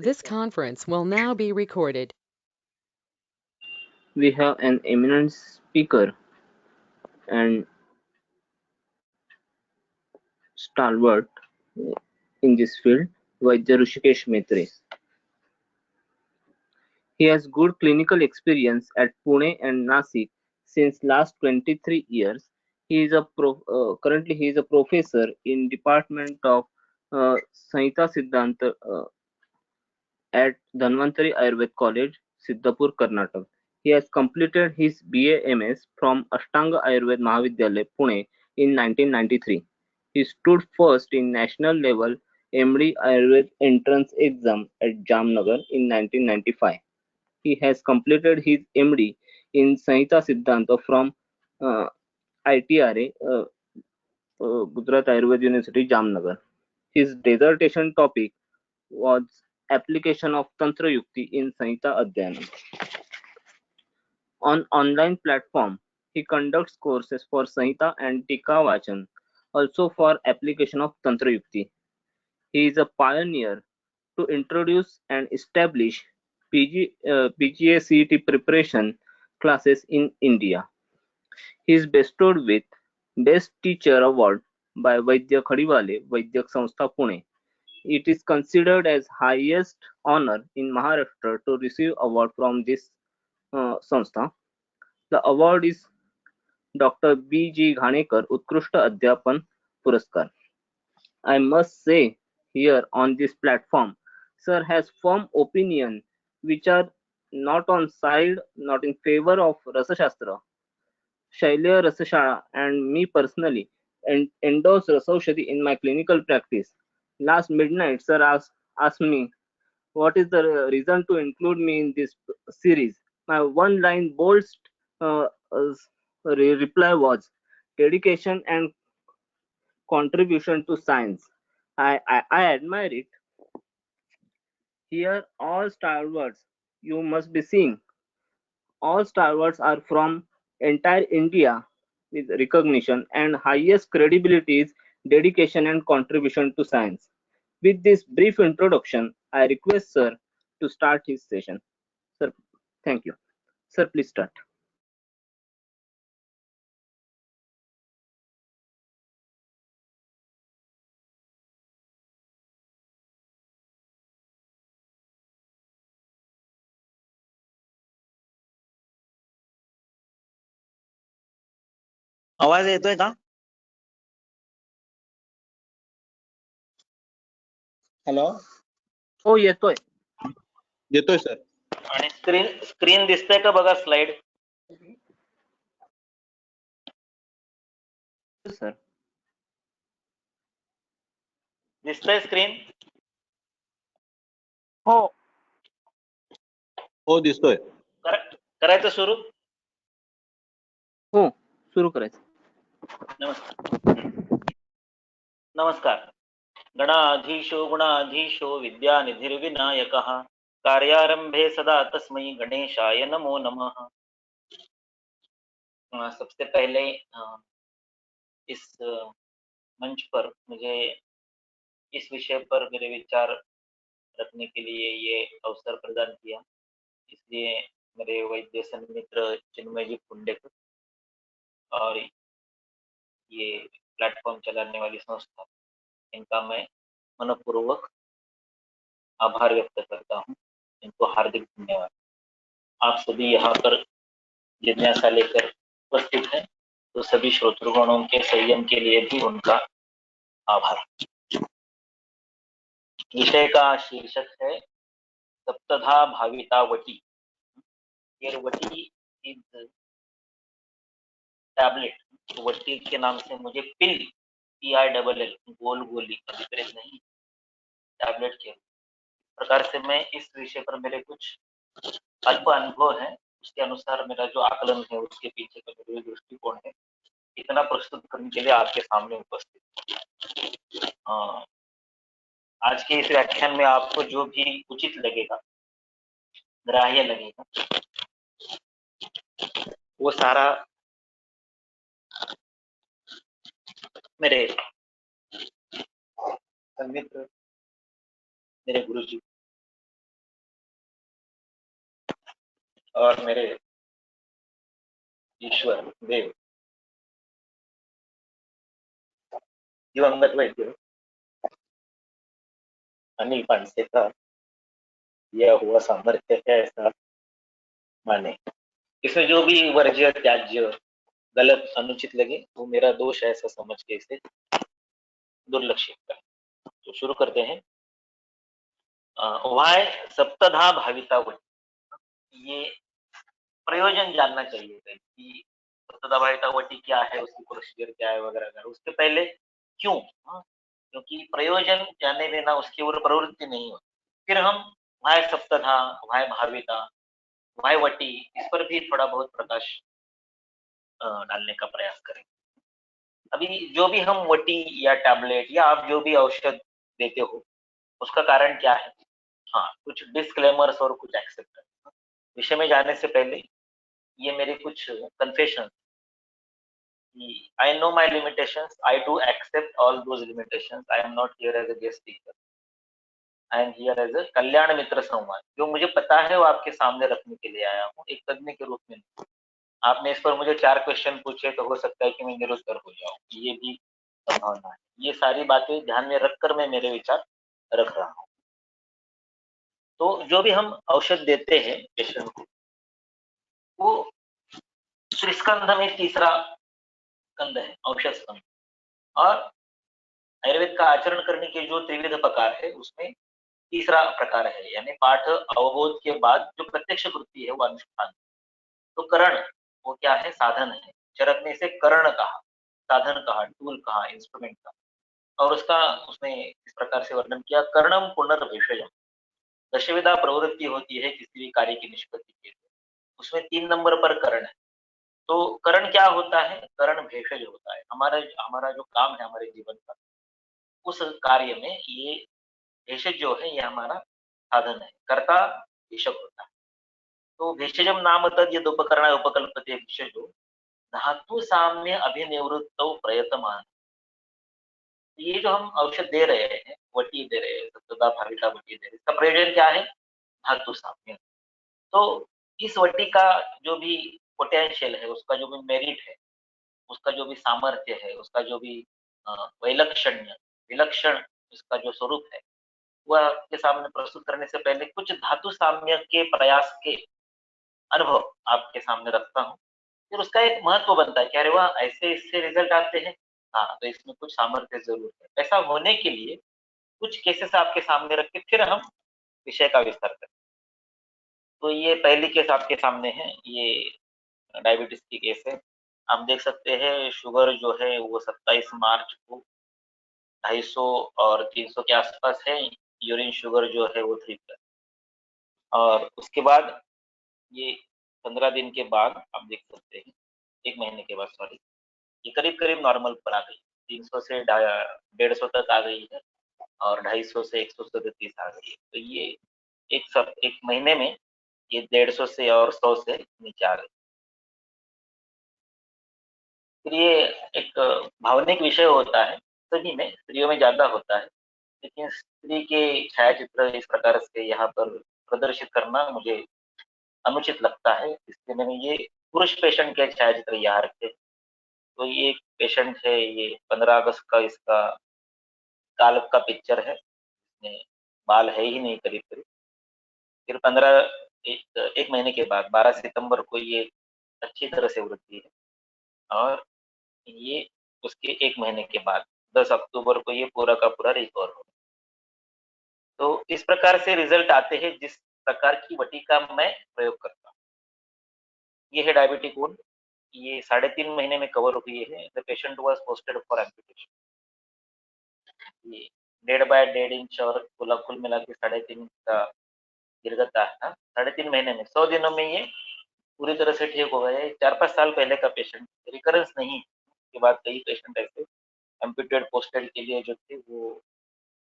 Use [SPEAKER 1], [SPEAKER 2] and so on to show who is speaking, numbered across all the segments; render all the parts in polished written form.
[SPEAKER 1] This conference will now be recorded.
[SPEAKER 2] We have an eminent speaker and stalwart in this field, Vaidya Rishikesh Maitre. He has good clinical experience at Pune and Nasik since last 23 years. Currently he is a professor in Department of Sanhita Siddhanta at Dhanvantari Ayurved College, Siddhapur, Karnataka. He has completed his BA/MS from Ashtanga Ayurved Mahavidyalaya, Pune in 1993. He stood first in national level MD Ayurved entrance exam at Jamnagar in 1995. He has completed his MD in Sanhita Siddhanta from uh, ITRA, Gujarat Ayurveda University, Jamnagar. His dissertation topic was application of Tantra Yukti in Sanhita Adhyanam. On online platform, he conducts courses for Sanhita and Tika Vachan, also for application of Tantra Yukti. He is a pioneer to introduce and establish PGA CET preparation classes in India. He is bestowed with Best Teacher Award by Vaidya Khadiwale Vaidyak Samstha Pune. It is considered as highest honor in Maharashtra to receive award from this संस्था. The award is Dr. B. G. Ghanekar Utkrishta Adhyapan Puraskar. I must say here on this platform, Sir has firm opinion which are not on side, not in favor of Rasashastra, Shailya Rasashala, and me personally endorse Rasaushadhi in my clinical practice. Last midnight, Sir asked me what is the reason to include me in this series. My one line bold uh, uh, reply was dedication and contribution to science. I admire it. Here, all stalwarts you must be seeing. All stalwarts are from entire India with recognition and highest credibility is dedication and contribution to science. With this brief introduction, I request Sir to start his session. Sir, thank you. Sir, please start.
[SPEAKER 3] आवाज येतोय का? Hello,
[SPEAKER 2] हो येतोय.
[SPEAKER 3] येतोय sir. आणि screen दिसतंय का बघा स्लाइड.
[SPEAKER 2] सर
[SPEAKER 3] दिसतंय स्क्रीन? हो हो दिसतोय. करायचं सुरू?
[SPEAKER 2] हो सुरू करायचं.
[SPEAKER 3] नमस्कार. गणाधीशो गुणाधीशो विद्यानिधिर्विनायकः कार्यारंभे सदा तस्मै गणेशाय नमो नमः। सबसे पहले इस मंच पर मुझे इस विषय पर मेरे विचार रखने के लिए ये अवसर प्रदान किया, इसलिए मेरे वैद्य सन्मित्र चिन्मय जी पुंडेकर और ये प्लेटफॉर्म चलाने वाली संस्था, इनका मैं मनपूर्वक आभार व्यक्त करता हूँ। इनको हार्दिक धन्यवाद। आप सभी यहाँ पर जिज्ञासा लेकर उपस्थित हैं, तो सभी श्रोतृगणों के संयम के लिए भी उनका आभार। विषय का शीर्षक है सप्तधा भाविता वटी। ये वटी इज टैबलेट। वटी के नाम से मुझे पिल PILL गोल गोली विपरीत नहीं, टैबलेट के प्रकार से मैं इस विषय पर मेरे कुछ अल्प अनुभव है, उसके अनुसार मेरा जो आकलन है उसके पीछे का मेरा दृष्टिकोण है, इतना प्रस्तुत करने के लिए आपके सामने उपस्थित। आज के इस व्याख्यान में आपको जो भी उचित लगेगा, ग्राह्य लगेगा, वो सारा मेरे मित्र, मेरे गुरुजी और मेरे ईश्वर देव दिवंगत वैद्य अनिल पांडे का यह हुआ सामर्थ्य है, ऐसा माने। इसमें जो भी वर्ज्य त्याज्य गलत अनुचित लगे वो मेरा दोष है, ऐसा समझ के इसे दुर्लक्षित करें। तो शुरू करते हैं। वाय सप्तधा भाविता वटी, ये प्रयोजन जानना चाहिए कि सप्तधा भाविता वटी क्या है, उसकी प्रोसीजर क्या है वगैरह वगैरह। उसके पहले क्यों, क्योंकि प्रयोजन जाने बिना उसकी ओर प्रवृत्ति नहीं होती। फिर हम वाय सप्तधा, वाय भाविता, वाय वटी, इस पर भी थोड़ा बहुत प्रकाश डालने का प्रयास करें। अभी जो भी हम वटी या टैबलेट या आप जो भी औषध देते हो, उसका कारण क्या है? हाँ, कुछ डिस्क्लेमर्स और कुछ एक्सेप्टेंस। विषय में जाने से पहले ये मेरे कुछ confession. I know my limitations. I do accept all those limitations. I am not here as a guest speaker. I am here as a कल्याण मित्र संवाद। जो मुझे पता है वो आपके सामने रखने के लिए आया हूँ, एक तज्ञ के रूप में। आपने इस पर मुझे 4 क्वेश्चन पूछे तो हो सकता है कि मैं निरुत्तर हो जाऊं, ये भी संभावना है। ये सारी बातें ध्यान में रखकर मैं मेरे विचार रख रहा हूँ। तो जो भी हम औषध देते हैं पेशेंट को, वो त्रिस्कंध में तीसरा स्कंद है, औषध स्कंद। और आयुर्वेद का आचरण करने के जो त्रिविध प्रकार है, उसमें तीसरा प्रकार है, यानी पाठ अवबोध के बाद जो प्रत्यक्ष कृति है वो अनुष्ठान। तो करण वो क्या है? साधन है। चरक ने इसे करण कहा, साधन कहा, टूल कहा, इंस्ट्रूमेंट कहा। और उसका उसने इस प्रकार से वर्णन किया, कर्णम पुनर्भेषजम। दशविधा प्रवृत्ति होती है किसी भी कार्य की निष्पत्ति के लिए, उसमें 3 नंबर पर करण है। तो करण क्या होता है? करण भेषज होता है। हमारा हमारा जो काम है हमारे जीवन का, उस कार्य में ये भेषज जो है ये हमारा साधन है। कर्ता भेषक होता है। तो भेषजम नाम तद यद उपकरण उपकल्पते भेषजो धातु साम्य अभिनिवृत्त प्रयतमान। ये जो हम औषध दे रहे हैं, वटी दे रहे हैं, सप्तधा भाविता वटी दे रहे हैं, इसका प्रयोजन क्या है? धातु साम्य। तो इस वटी का जो भी पोटेंशियल है, उसका जो भी मेरिट है, उसका जो भी सामर्थ्य है, उसका जो भी वैलक्षण्य विलक्षण इसका जो स्वरूप है, वह आपके सामने प्रस्तुत करने से पहले कुछ धातु साम्य के प्रयास के अनुभव आपके सामने रखता हूँ। फिर उसका एक महत्व बनता है कि अरे वाह, ऐसे इससे रिजल्ट आते हैं। हाँ, तो इसमें कुछ सामर्थ्य जरूर है। ऐसा होने के लिए कुछ केसेस आपके सामने रख के फिर हम विषय का विस्तार करें। तो ये पहली केस आपके सामने है, ये डायबिटीज की केस है। आप देख सकते हैं शुगर जो है वो 27 मार्च को 250 और 300 के आसपास है। यूरिन शुगर जो है वो 3+। और उसके बाद ये 15 दिन के बाद आप देख सकते हैं, 1 महीने के बाद सॉरी, ये करीब करीब नॉर्मल पर आ गई। 300 से 150 तक आ गई है और 250 से 137 आ गई है। तो ये एक महीने में ये 150 से और 100 से नीचे आ गई। फिर ये एक भावनिक विषय होता है, सभी में, स्त्रियों में ज्यादा होता है, लेकिन स्त्री के छायाचित्र इस प्रकार से यहाँ पर प्रदर्शित करना मुझे अनुचित लगता है, इसलिए मैंने ये पुरुष पेशेंट के छायाचित्र यहाँ रखे। तो ये एक पेशेंट है, ये 15 अगस्त का इसका काल का पिक्चर है, इसमें बाल है ही नहीं करीब करीब। फिर 1 महीने के बाद 12 सितंबर को ये अच्छी तरह से वृद्धि है। और ये उसके 1 महीने के बाद 10 अक्टूबर को ये पूरा का पूरा रिकवर हो। तो इस प्रकार से रिजल्ट आते हैं जिस प्रकार की वटी का मैं प्रयोग करता हूँ। ये है डायबिटिक वुंड, ये 3.5 महीने में कवर हुई है। The patient was posted for amputation. ये 1.5 इंच और कुल मिला के 3.5 इंच का दीर्घता है। 3.5 महीने में 100 दिनों में ये पूरी तरह से ठीक हो गया है। 4-5 साल पहले का पेशेंट, रिकरेंस नहीं। के बाद कई पेशेंट ऐसे एम्पुटेड पोस्टेड के लिए जो थे वो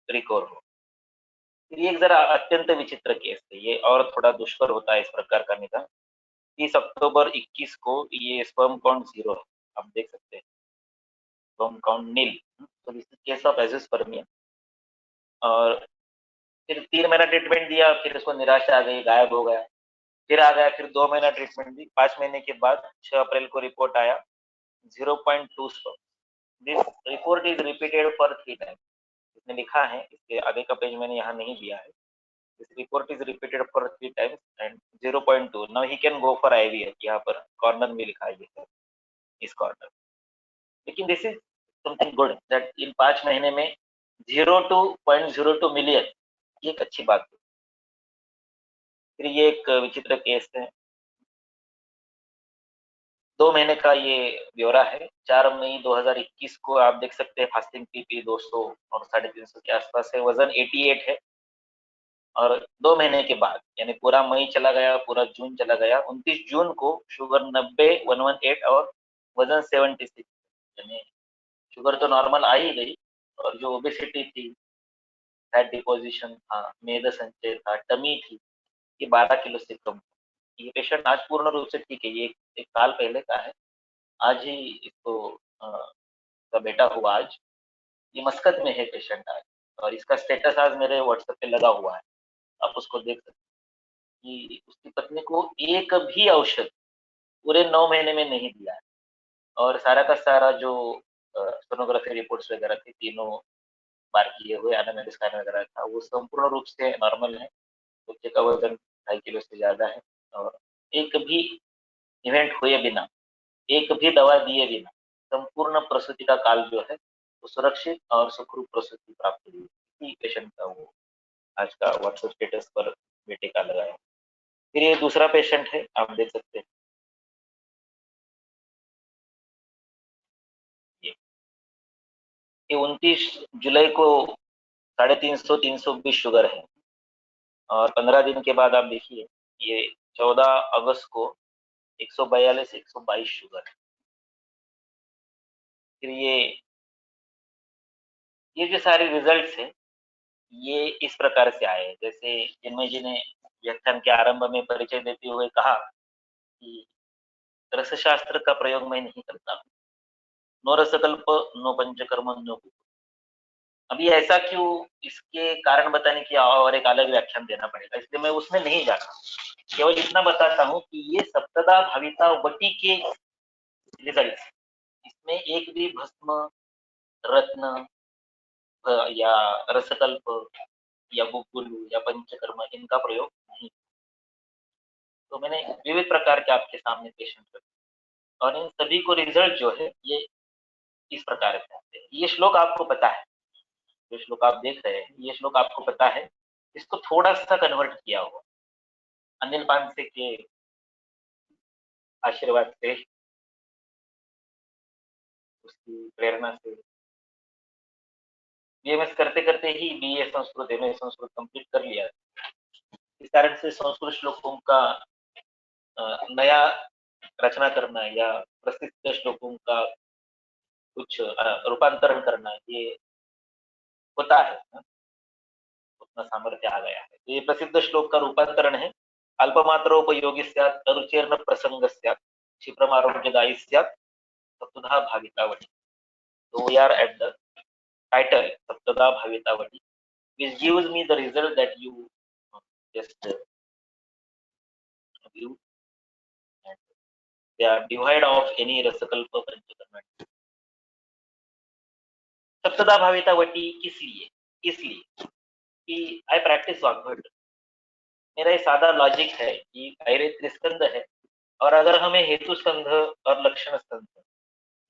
[SPEAKER 3] रिकवर हो। ये एक जरा अत्यंत विचित्र केस है ये, और थोड़ा दुष्कर होता है इस प्रकार का निदान। 30 अक्टूबर 21 को ये स्पर्म काउंट 0 है, आप देख सकते हैं, स्पर्म काउंट नील। तो दिस इज केस ऑफ एजिस्पर्मिया। और फिर 3 महीना ट्रीटमेंट दिया, फिर उसको निराशा आ गई, गायब हो गया। फिर आ गया, फिर 2 महीना ट्रीटमेंट दी। 5 महीने के बाद 6 अप्रैल को रिपोर्ट आया 0.2 stop. This report is repeated for 3 times. इसने लिखा है, इसके आगे का पेज मैंने यहाँ नहीं दिया है। This report is repeated for 3 times and 0.2। Now he can go for IVF. यहाँ पर कॉर्नर में लिखा है इस कॉर्नर। लेकिन this is something good that in 5 महीने में 0.02 मिलियन, ये एक अच्छी बात है। फिर ये एक विचित्र केस है, 2 महीने का ये ब्यौरा है। 4 मई 2021 को आप देख सकते हैं फास्टिंग पीपी 200 और 350 के आसपास है, वजन 88 है। और 2 महीने के बाद यानी पूरा मई चला गया, पूरा जून चला गया, 29 जून को शुगर 90 118 और वजन 76, यानी शुगर तो नॉर्मल आ ही गई और जो ओबेसिटी थी, फैट डिपोजिशन था, मेद संचय था, टमी थी, ये 12 किलो से कम। ये पेशेंट आज पूर्ण रूप से ठीक है। ये एक साल पहले का है, आज ही इसको का बेटा हुआ आज। ये मस्कत में है पेशेंट आज, और इसका स्टेटस आज मेरे व्हाट्सएप पे लगा हुआ है, आप उसको देख सकते हैं कि उसकी पत्नी को एक भी औषध पूरे 9 महीने में नहीं दिया है। और सारा का सारा जो सोनोग्राफी रिपोर्ट्स वगैरह थी, तीनों बार किए हुए एनालिसिस स्कैन वगैरह था, वो संपूर्ण रूप से नॉर्मल है। बच्चे का वजन 2.5 किलो से ज्यादा है और एक भी इवेंट हुए बिना, एक भी दवा दिए बिना संपूर्ण प्रसूति का काल जो है वो सुरक्षित और सुखरूप प्रसूति प्राप्त हुई। इसी पेशेंट का वो आज का व्हाट्सएप स्टेटस पर बेटे का लगाया। फिर ये दूसरा पेशेंट है, आप देख सकते हैं ये 29 जुलाई को 350 320 शुगर है और 15 दिन के बाद आप देखिए ये 14 अगस्त को 142 122 शुगर है। फिर ये जो सारे रिजल्ट्स है ये इस प्रकार से आए, जैसे जिनमें जिन्हें व्याख्यान के आरंभ में परिचय देते हुए कहा कि रसशास्त्र का प्रयोग मैं नहीं करता, नो रसकल्प, नो पंचकर्म, नो कुछ। अभी ऐसा क्यों, इसके कारण बताने की और एक अलग व्याख्यान देना पड़ेगा, इसलिए मैं उसमें नहीं जाता। केवल इतना बताता हूँ कि ये सप्तदा भविता वटी के रिजल्ट, इसमें एक भी भस्म, रत्न या रसकल्प या गुग्गुलू या पंचकर्म इनका प्रयोग नहीं। तो मैंने विविध प्रकार के आपके सामने पेशेंट रखे और इन सभी को रिजल्ट जो है ये इस प्रकार से आते हैं। ये श्लोक आपको पता है, जो श्लोक आप देख रहे हैं ये श्लोक आपको पता है। इसको थोड़ा सा कन्वर्ट किया हुआ अनिल पानसे के आशीर्वाद से, उसकी प्रेरणा से बीएमएस करते करते ही BA Sanskrit MA Sanskrit complete कर लिया। इस कारण से संस्कृत श्लोकों का नया रचना करना या प्रसिद्ध श्लोकों का कुछ रूपांतरण करना ये होता है, उतना सामर्थ्य आ गया है। तो ये प्रसिद्ध श्लोक का रूपांतरण है, अल्पमात्रोपयोगी स्यात् अरुचेर्न प्रसंग स्यात् क्षिप्रमारोग्यदायी स्यात् सप्तधा भावितावटी। So we are at the title Saptada Bhavitavati, which gives me the result that you just view, and they are devoid of any rasakalpa panchakarma. सप्तदा भावितावटी किस लिए? इसलिए कि आई प्रैक्टिस वाग्भट। मेरा ये सादा लॉजिक है कि ऐरे त्रिस्कंद है और अगर हमें हेतु स्कंध और लक्षण स्कंध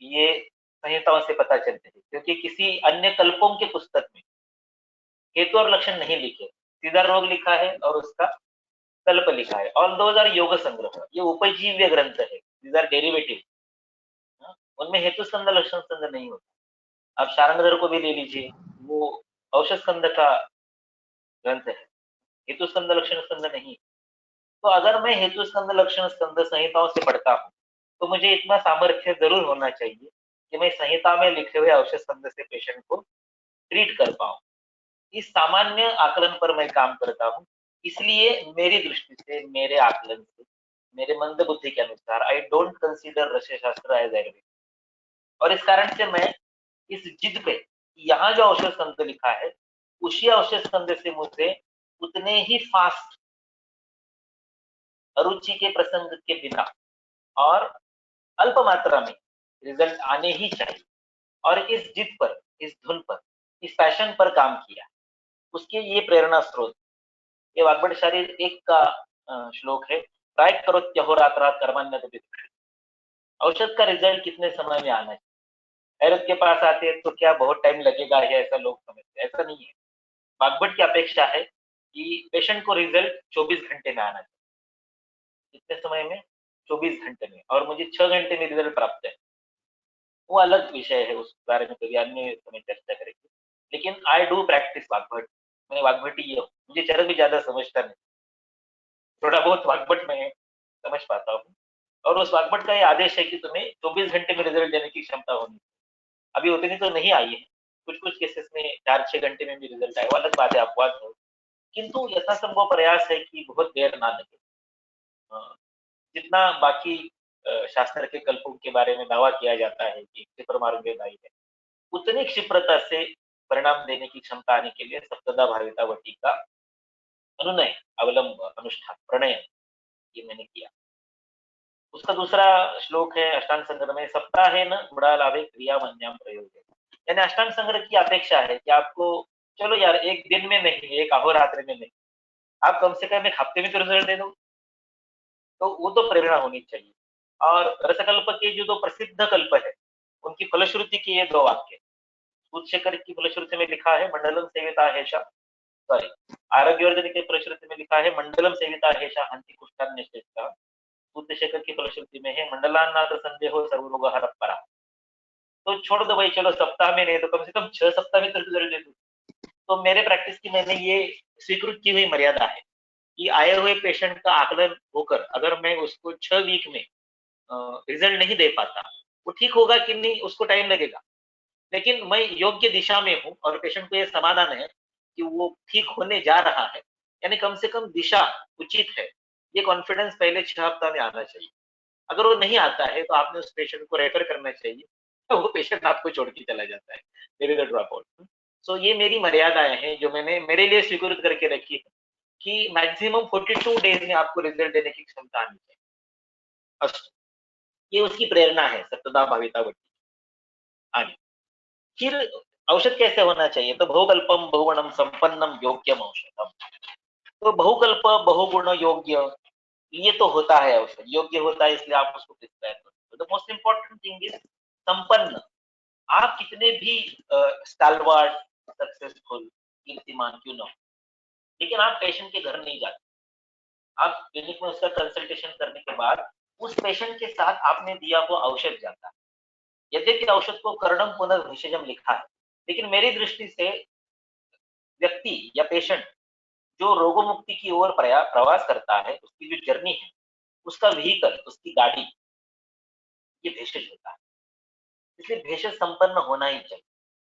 [SPEAKER 3] ये संहिताओं से पता चलते हैं, क्योंकि किसी अन्य कल्पों के पुस्तक में हेतु और लक्षण नहीं लिखे, सीधा रोग लिखा है और उसका कल्प लिखा है। ऑल दोज आर योग संग्रह, ये उपजीव्य ग्रंथ है, दीज आर डेरिवेटिव, उनमें हेतु स्कंद लक्षण स्कंद नहीं होता। आप शारंगधर को भी ले लीजिए, वो औषध स्कंद का ग्रंथ है, हेतु स्कंद लक्षण स्कंद नहीं। तो अगर मैं हेतु स्कंद लक्षण स्कंद संहिताओं से पढ़ता हूँ तो मुझे इतना सामर्थ्य जरूर होना चाहिए कि मैं संहिता में लिखे हुए औषध स्कंद से पेशेंट को ट्रीट कर पाऊं। इस सामान्य आकलन पर मैं काम करता हूँ, इसलिए मेरी दृष्टि से, मेरे आकलन से, मेरे मंद बुद्धि के अनुसार I don't consider Rasashastra as Ayurveda. और इस कारण से मैं इस जिद पे यहाँ जो औषध स्कंद लिखा है उसी औषध स्कंद से मुझे उतने ही फास्ट अरुचि के प्रसंग के बिना और अल्प मात्रा में रिजल्ट आने ही चाहिए, और इस जिद पर, इस धुन पर, इस पैशन पर काम किया, उसके ये प्रेरणा स्रोत। ये वाग्भट एक का श्लोक है, ट्राई करो त्यहोरात्रात कर्मण्य विदुषी। औषध का रिजल्ट कितने समय में आना चाहिए? हैरत के पास आते हैं तो क्या बहुत टाइम लगेगा है, ऐसा लोग समझते हैं, ऐसा नहीं है। वाग्भट की अपेक्षा है कि पेशेंट को रिजल्ट 24 घंटे में आना चाहिए। कितने समय में? 24 घंटे में, और मुझे 6 घंटे में रिजल्ट प्राप्त है, वो अलग विषय है, उस बारे में कभी अन्य समय चर्चा करेंगे। लेकिन आई डू प्रैक्टिस वाग्भट, मैं वाग्भटी ही हूँ, मुझे चरक भी ज्यादा समझता नहीं, थोड़ा बहुत वाग्भट में समझ पाता हूँ। और उस वाग्भट का ये आदेश है कि तुम्हें 24 घंटे में रिजल्ट देने की क्षमता होनी। अभी उतनी तो नहीं आई है, कुछ कुछ केसेस में 4-6 घंटे में भी रिजल्ट आए, वो अलग बात है, अपवाद है। किंतु यथासंभव प्रयास है कि बहुत देर ना लगे। जितना बाकी शास्त्र के कल्पों के बारे में दावा किया जाता है कि क्षिप्र मार्गदायी है, उतनी क्षिप्रता से परिणाम देने की क्षमता आने के लिए सप्तदा भाविता वटी का अनुनय, अवलंब, अनुष्ठान, प्रणयन, ये मैंने किया। उसका दूसरा श्लोक है अष्टांग संग्रह में, सप्ताहेन गुणालाभे क्रिया मन्याम प्रयोगे। यानी अष्टांग संग्रह की अपेक्षा है कि आपको, चलो यार एक दिन में नहीं, एक अहोरात्र में नहीं, आप कम से कम एक हफ्ते में तो रिजल्ट दे दो, तो वो तो प्रेरणा होनी चाहिए। और रसकल्प के जो दो प्रसिद्ध कल्प है, उनकी फलश्रुति के ये दो वाक्य, सूतशेखर की फलश्रुति में लिखा है मंडलम सेविता हेशा, सॉरी, आरोग्यवर्धन के फलश्रुति में लिखा है मंडलम सेविता हेशा हंति कुष्ठान निश्चित। सूतशेखर की फलश्रुति में है मंडलान्नाथ संदेहो सर्वरोग हर परा। तो छोड़ दो भाई, चलो सप्ताह में नहीं तो कम से कम 6 सप्ताह में तो रिजल्ट दे दो। तो मेरे प्रैक्टिस की मैंने ये स्वीकृत की हुई मर्यादा है कि आए हुए पेशेंट का आकलन होकर अगर मैं उसको 6 वीक में रिजल्ट नहीं दे पाता, वो ठीक होगा कि नहीं उसको टाइम लगेगा, लेकिन मैं योग्य दिशा में हूँ और पेशेंट को ये समाधान है कि वो ठीक होने जा रहा है, यानी कम से कम दिशा उचित है, ये कॉन्फिडेंस पहले 6 हफ्ता में आना चाहिए। अगर वो नहीं आता है तो आपने उस पेशेंट को रेफर करना चाहिए, तो वो पेशेंट आपको छोड़ के चला जाता है, there is a drop out. So ये मेरी मर्यादाएं हैं जो मैंने मेरे लिए स्वीकृत करके रखी है कि मैक्सिमम 42 डेज में आपको रिजल्ट देने की क्षमता आनी चाहिए। अस्तु, ये उसकी प्रेरणा है सत्यता भाविता वटी। आगे फिर औषध कैसे होना चाहिए? तो बहुकल्पम बहुगुणम संपन्नम योग्यम औषधम। तो बहुकल्प बहुगुण योग्य, ये तो होता है औषध, योग्य होता है, इसलिए आप उसको प्रिस्क्राइब करते हो। The most important thing is संपन्न। आप कितने भी स्टालवार्ड, सक्सेसफुल, कीर्तिमान क्यों ना हो, लेकिन आप पेशेंट के घर नहीं जाते, आप क्लिनिक में उसका कंसल्टेशन करने के बाद उस पेशेंट के साथ आपने दिया हुआ औषध जाता है। यद्यपि औषध को कर्णम पुनर्भिषजम लिखा है, लेकिन मेरी दृष्टि से व्यक्ति या पेशेंट जो रोगो मुक्ति की ओर प्रवास करता है, उसकी जो जर्नी है, उसका व्हीकल, उसकी गाड़ी, ये भेषज होता है, इसलिए भेषज संपन्न होना ही चाहिए।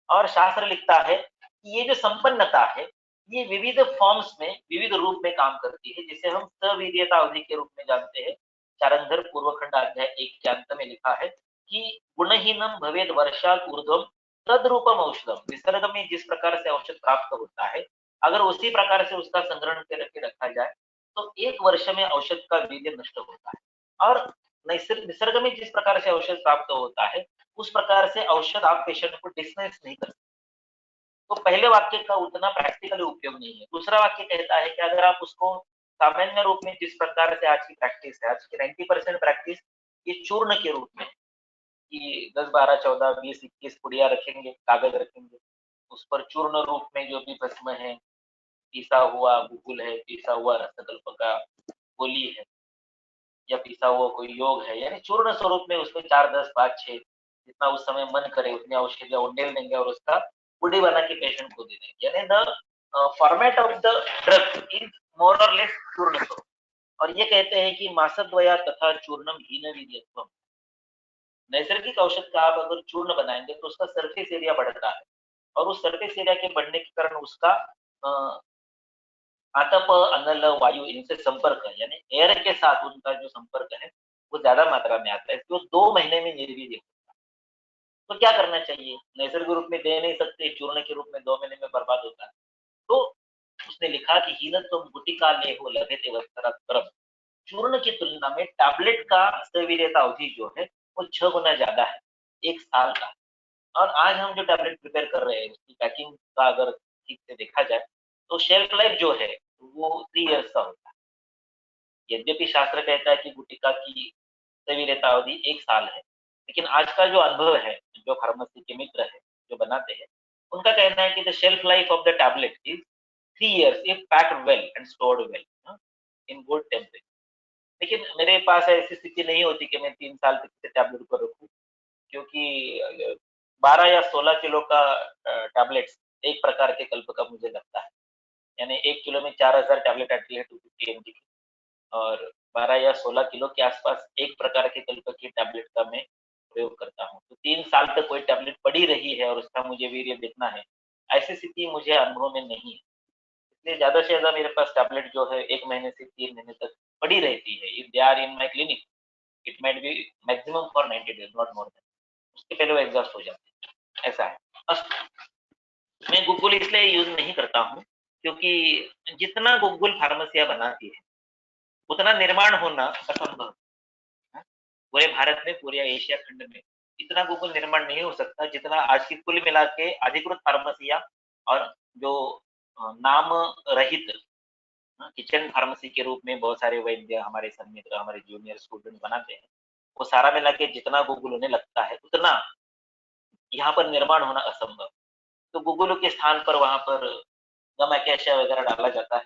[SPEAKER 3] और शास्त्र लिखता है कि ये जो संपन्नता है, ये विविध फॉर्म्स में, विविध रूप में काम करती है, जिसे हम सवीर्यता अवधि के रूप में जानते हैं। चारंधर पूर्वखंड अध्याय 1 के अंत में लिखा है कि गुणहीनम भवेद वर्षात ऊर्ध्वम तद रूपम औषधम। निसर्ग में जिस प्रकार से औषध प्राप्त होता है, अगर उसी प्रकार से उसका संग्रहण करके रखा जाए तो 1 वर्ष में औषध का वीर्य नष्ट होता है। और निसर्ग में जिस प्रकार से औषध प्राप्त होता है, उस प्रकार से औषध आप पेशेंट को डिस्पेंस नहीं कर सकते। तो पहले वाक्य का उतना प्रैक्टिकली उपयोग नहीं है। दूसरा वाक्य कहता है कि अगर आप उसको सामान्य रूप में, जिस प्रकार से आज की प्रैक्टिस है, आज की 90% प्रैक्टिस ये चूर्ण के रूप में, कि 10, 12, 14, 20, 21 पुड़िया रखेंगे, कागज रखेंगे, उस पर चूर्ण रूप में जो भी भस्म है, पीसा हुआ गुगुल है, पीसा हुआ रसकल्प का गोली है, या पीसा हुआ कोई योग है, यानी चूर्ण स्वरूप में उसको 4, 10, 5, 6 जितना उस समय मन करे उतनी औषधियां उंडेल देंगे और उसका पुडी बना के पेशेंट को दे देंगे। यानी the format of the drug is more और लेस चूर्ण स्वरूप। और ये कहते हैं कि मासद्वया तथा चूर्णम हीन वीर्यत्वम। नैसर्गिक औषध का आप अगर चूर्ण बनाएंगे तो उसका सरफेस एरिया बढ़ता है, और उस सरफेस एरिया के बढ़ने के कारण उसका आतप, अनल, वायु, इनसे संपर्क है, यानी एयर के साथ उनका जो संपर्क है वो ज्यादा मात्रा में आता है, इसलिए 2 महीने में निर्वीर्य होता है। तो क्या करना चाहिए? नैसर्गिक रूप में दे नहीं सकते, चूर्ण के रूप में 2 महीने में बर्बाद होता है। तो उसने लिखा कि हीनत्वम गुटिका लेहो लभेते वत्सरात् परम्। चूर्ण की तुलना में टैबलेट का सेविलियता अवधि जो है वो 6 गुना ज्यादा है, 1 साल का। और आज हम जो टैबलेट प्रिपेयर कर रहे हैं उसकी पैकिंग का अगर ठीक से देखा जाए तो शेल्फ लाइफ जो है वो 3 इयर्स का होता है। यद्यपि शास्त्र कहता है कि गुटिका की सेविलियता अवधि 1 साल है, लेकिन आज का जो अनुभव है, जो फार्मेसी के मित्र है, जो बनाते हैं, उनका कहना है कि the shelf life of the tablet is 3 years if packed well and stored well in good temperature. लेकिन मेरे पास ऐसी स्थिति नहीं होती कि मैं 3 साल तक इस टैबलेट को रखूं, क्योंकि 12 या 16 किलो का टैबलेट्स एक प्रकार के कल्प का मुझे लगता है। यानी 1 किलो में 4000 टैबलेट आती है 250 एमजी की, और 12 या 16 किलो के आसपास एक प्रकार के कल्प की टैबलेट का मैं प्रयोग करता हूँ। तो 3 साल तक कोई टैबलेट पड़ी रही है और उसका मुझे वीर्य देखना है, ऐसी स्थिति मुझे अनुभव में नहीं है। इसलिए ज़्यादा से ज़्यादा मेरे पास टैबलेट जो है 1 महीने से 3 महीने तक पड़ी रहती है। If they are in my clinic, it might be maximum for 90 days, not more than. उसके पहले वो एग्ज़ॉस्ट हो जाते हैं, ऐसा है। मैं गूगल इसलिए यूज़ नहीं करता हूँ, क्योंकि जितना गूगल फार्मेसियाँ बनाती है, उतना निर्माण होना असंभव है। पूरे भारत में, पूरे एशिया खंड में इतना गूगल निर्माण नहीं हो सकता जितना आज की कुल मिला के अधिकृत फार्मेसियाँ और जो नाम रहित किचन फार्मेसी के रूप में बहुत सारे वैद्य हमारे सन्मित्र, हमारे जूनियर स्टूडेंट बनाते हैं, वो सारा मिला के जितना गूगल उन्हें लगता है उतना यहाँ पर निर्माण होना असंभव। तो गूगल के स्थान पर वहाँ पर गम अकेशिया वगैरह डाला जाता है,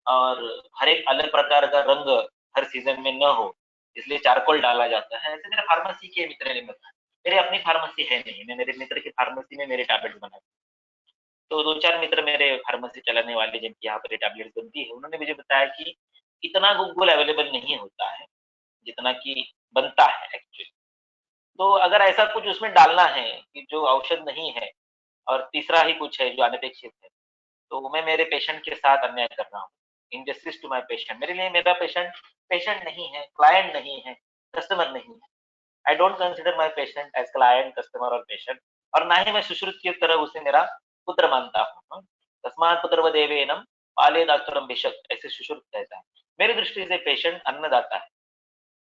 [SPEAKER 3] और हर एक अलग प्रकार का रंग हर सीजन में न हो, इसलिए चारकोल डाला जाता है। ऐसे मेरे फार्मेसी के मित्र ने बताया। मेरी अपनी फार्मेसी है नहीं, मैं मेरे मित्र की फार्मेसी में मेरे टैबलेट बनाता हूँ। तो 2-4 मित्र मेरे फार्मेसी चलाने वाले जिनकी यहाँ पर टैबलेट बनती है, उन्होंने मुझे बताया कि इतना गूगल अवेलेबल नहीं होता है जितना कि बनता है एक्चुअली। तो अगर ऐसा कुछ उसमें डालना है कि जो औषध नहीं है और तीसरा ही कुछ है जो अनपेक्षित है, तो मैं मेरे पेशेंट के साथ अन्याय कर रहा हूँ, इनजस्टिस टू माय पेशेंट। मेरे लिए मेरा पेशेंट पेशेंट नहीं है, क्लाइंट नहीं है, कस्टमर नहीं है। I don't consider my patient as client, customer और पेशेंट, और ना ही मैं सुश्रुत की तरह उसे मेरा पुत्र मानता हूँ। तस्मात् पुत्रवदेवेनम पालयेदास्तुरं भिषक्, ऐसे सुश्रुत कहता है। मेरी दृष्टि से पेशेंट अन्नदाता है।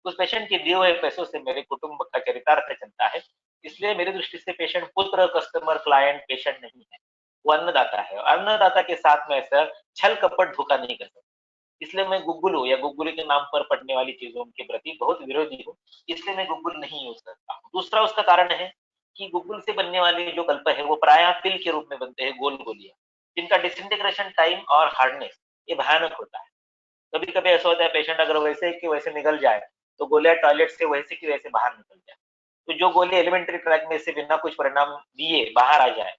[SPEAKER 3] उस पेशेंट के दिए हुए पैसों से मेरे कुटुंब का चरितार्थ चलता है। इसलिए मेरी दृष्टि से पेशेंट पुत्र, कस्टमर, क्लाइंट, पेशेंट नहीं है, वो अन्नदाता है। और अन्नदाता के साथ में ऐसा छल कपट धोखा नहीं कर सकता। इसलिए मैं गुग्गुलू या गुग्गुली के नाम पर पड़ने वाली चीजों के प्रति बहुत विरोधी हूँ। इसलिए मैं गुग्गुल नहीं यूज करता हूँ। दूसरा उसका कारण है कि गुग्गुल से बनने वाले जो कल्प है वो प्रायः पिल के रूप में बनते हैं, गोल गोलियां, जिनका डिसइंटीग्रेशन टाइम और हार्डनेस ये भयानक होता है। कभी कभी ऐसा होता है पेशेंट अगर वैसे कि वैसे निकल जाए तो गोलियां टॉयलेट से वैसे कि वैसे बाहर निकल जाए। तो जो गोली एलिमेंट्री ट्रैक में से बिना कुछ परिणाम दिए बाहर आ जाए,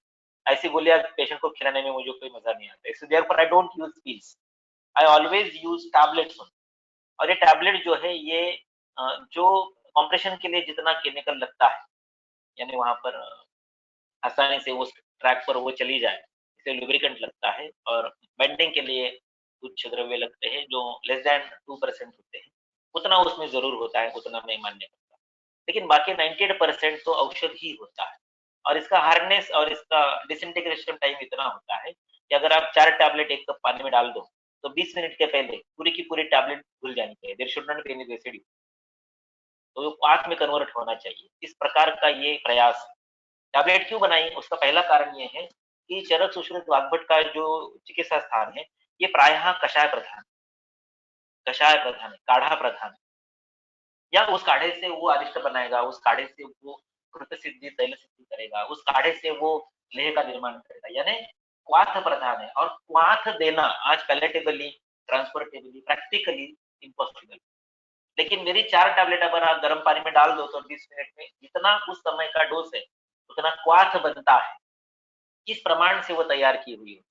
[SPEAKER 3] ऐसी गोलियां पेशेंट को खिलाने में मुझे कोई मजा नहीं आता। इसलिए therefore I don't use pills, I always use tablets. और ये टैबलेट जो है ये जो कॉम्प्रेशन के लिए जितना केमिकल लगता है, यानी वहां पर आसानी से उस ट्रैक पर वो चली जाए, इसे लुब्रिकेंट लगता है, और बेंडिंग के लिए कुछ द्रव्य लगते हैं जो लेस देन 2% होते हैं, उतना उसमें जरूर होता है, उतना मैं मान्य करता हूँ। लेकिन बाकी 98% तो औषध ही होता है। और इसका हार्डनेस और इसका डिसइंटीग्रेशन टाइम इतना होता है कि अगर आप 4 टैबलेट 1 कप पानी में डाल दो तो 20 मिनट के पहले पूरी की पूरी टैबलेट घुल जानी चाहिए। There should not be any residue, तो वो आंख में कन्वर्ट होना चाहिए। इस प्रकार का ये प्रयास है। टैबलेट क्यों बनाई, उसका पहला कारण ये है कि चरक सुश्रुत वाग्भट का जो चिकित्सा स्थान है ये प्रायः कषाय प्रधान है, काढ़ा प्रधान है। या उस काढ़े से वो अरिष्ट बनाएगा, उस काढ़े से वो कृत सिद्धि तैल सिद्धि करेगा, उस काढ़े से वो लेह का निर्माण करेगा, यानी क्वाथ प्रधान है। और क्वाथ देना आज पैलेटेबली, ट्रांसपोर्टेबली, प्रैक्टिकली इम्पॉसिबल। लेकिन मेरी 4 टैबलेट अगर आप गर्म पानी में डाल दो तो 20 मिनट में जितना उस समय का डोज है उतना क्वाथ बनता है। किस प्रमाण से वो तैयार की हुई है,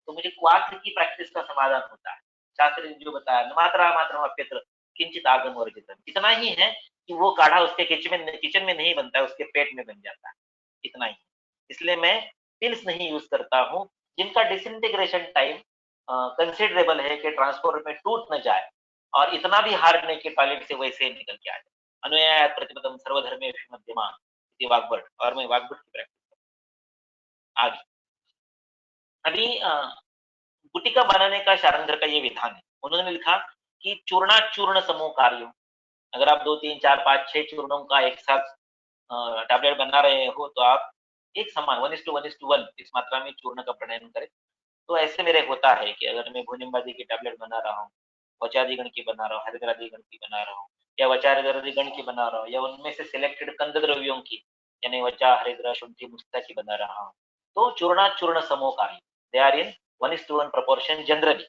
[SPEAKER 3] तो मुझे क्वाथ की प्रैक्टिस का समाधान होता है। शास्त्री ने जो बताया, मात्रा मात्र अप्यत्र किंचित आगम वर्जितम, इतना ही है कि वो काढ़ा उसके किचन में नहीं बनता है, उसके पेट में बन जाता है, इतना ही। इसलिए मैं पिल्स नहीं यूज करता हूँ जिनका डिसइंटीग्रेशन टाइम कंसिडरेबल है कि ट्रांसपोर्ट में टूट न जाए, और इतना भी हार्ड नहीं कि टॉयलेट से वैसे ही निकल के आ जाए। अनुयायात प्रतिपदम सर्वधर्मेषु मध्यमा इति वाग्भट, और मैं वाग्भट की प्रैक्टिस आगे। अभी गुटिका बनाने का शारंध्र का ये विधान है। उन्होंने लिखा कि चूर्णाचूर्ण समूह कार्यों, अगर आप 2, 3, 4, 5, 6 चूर्णों का एक साथ टैबलेट बना रहे हो तो आप एक समान 1:1:1 इस मात्रा में चूर्ण का प्रणयन करें। तो ऐसे मेरे होता है कि अगर मैं भूनिम्बादी की टैबलेट बना रहा हूँ, वचादिगण की बना रहा हूँ, हरिद्रादिगण की बना रहा हूँ या वचारदिगण की बना रहा हूँ या उनमें से सिलेक्टेड कंद द्रव्यों की यानी वचा, हरिद्रा, शुंठी, मुक्ता की बना रहा हूँ, तो चूर्णाचूर्ण समूह कार्य they are in 1:1 proportion generally.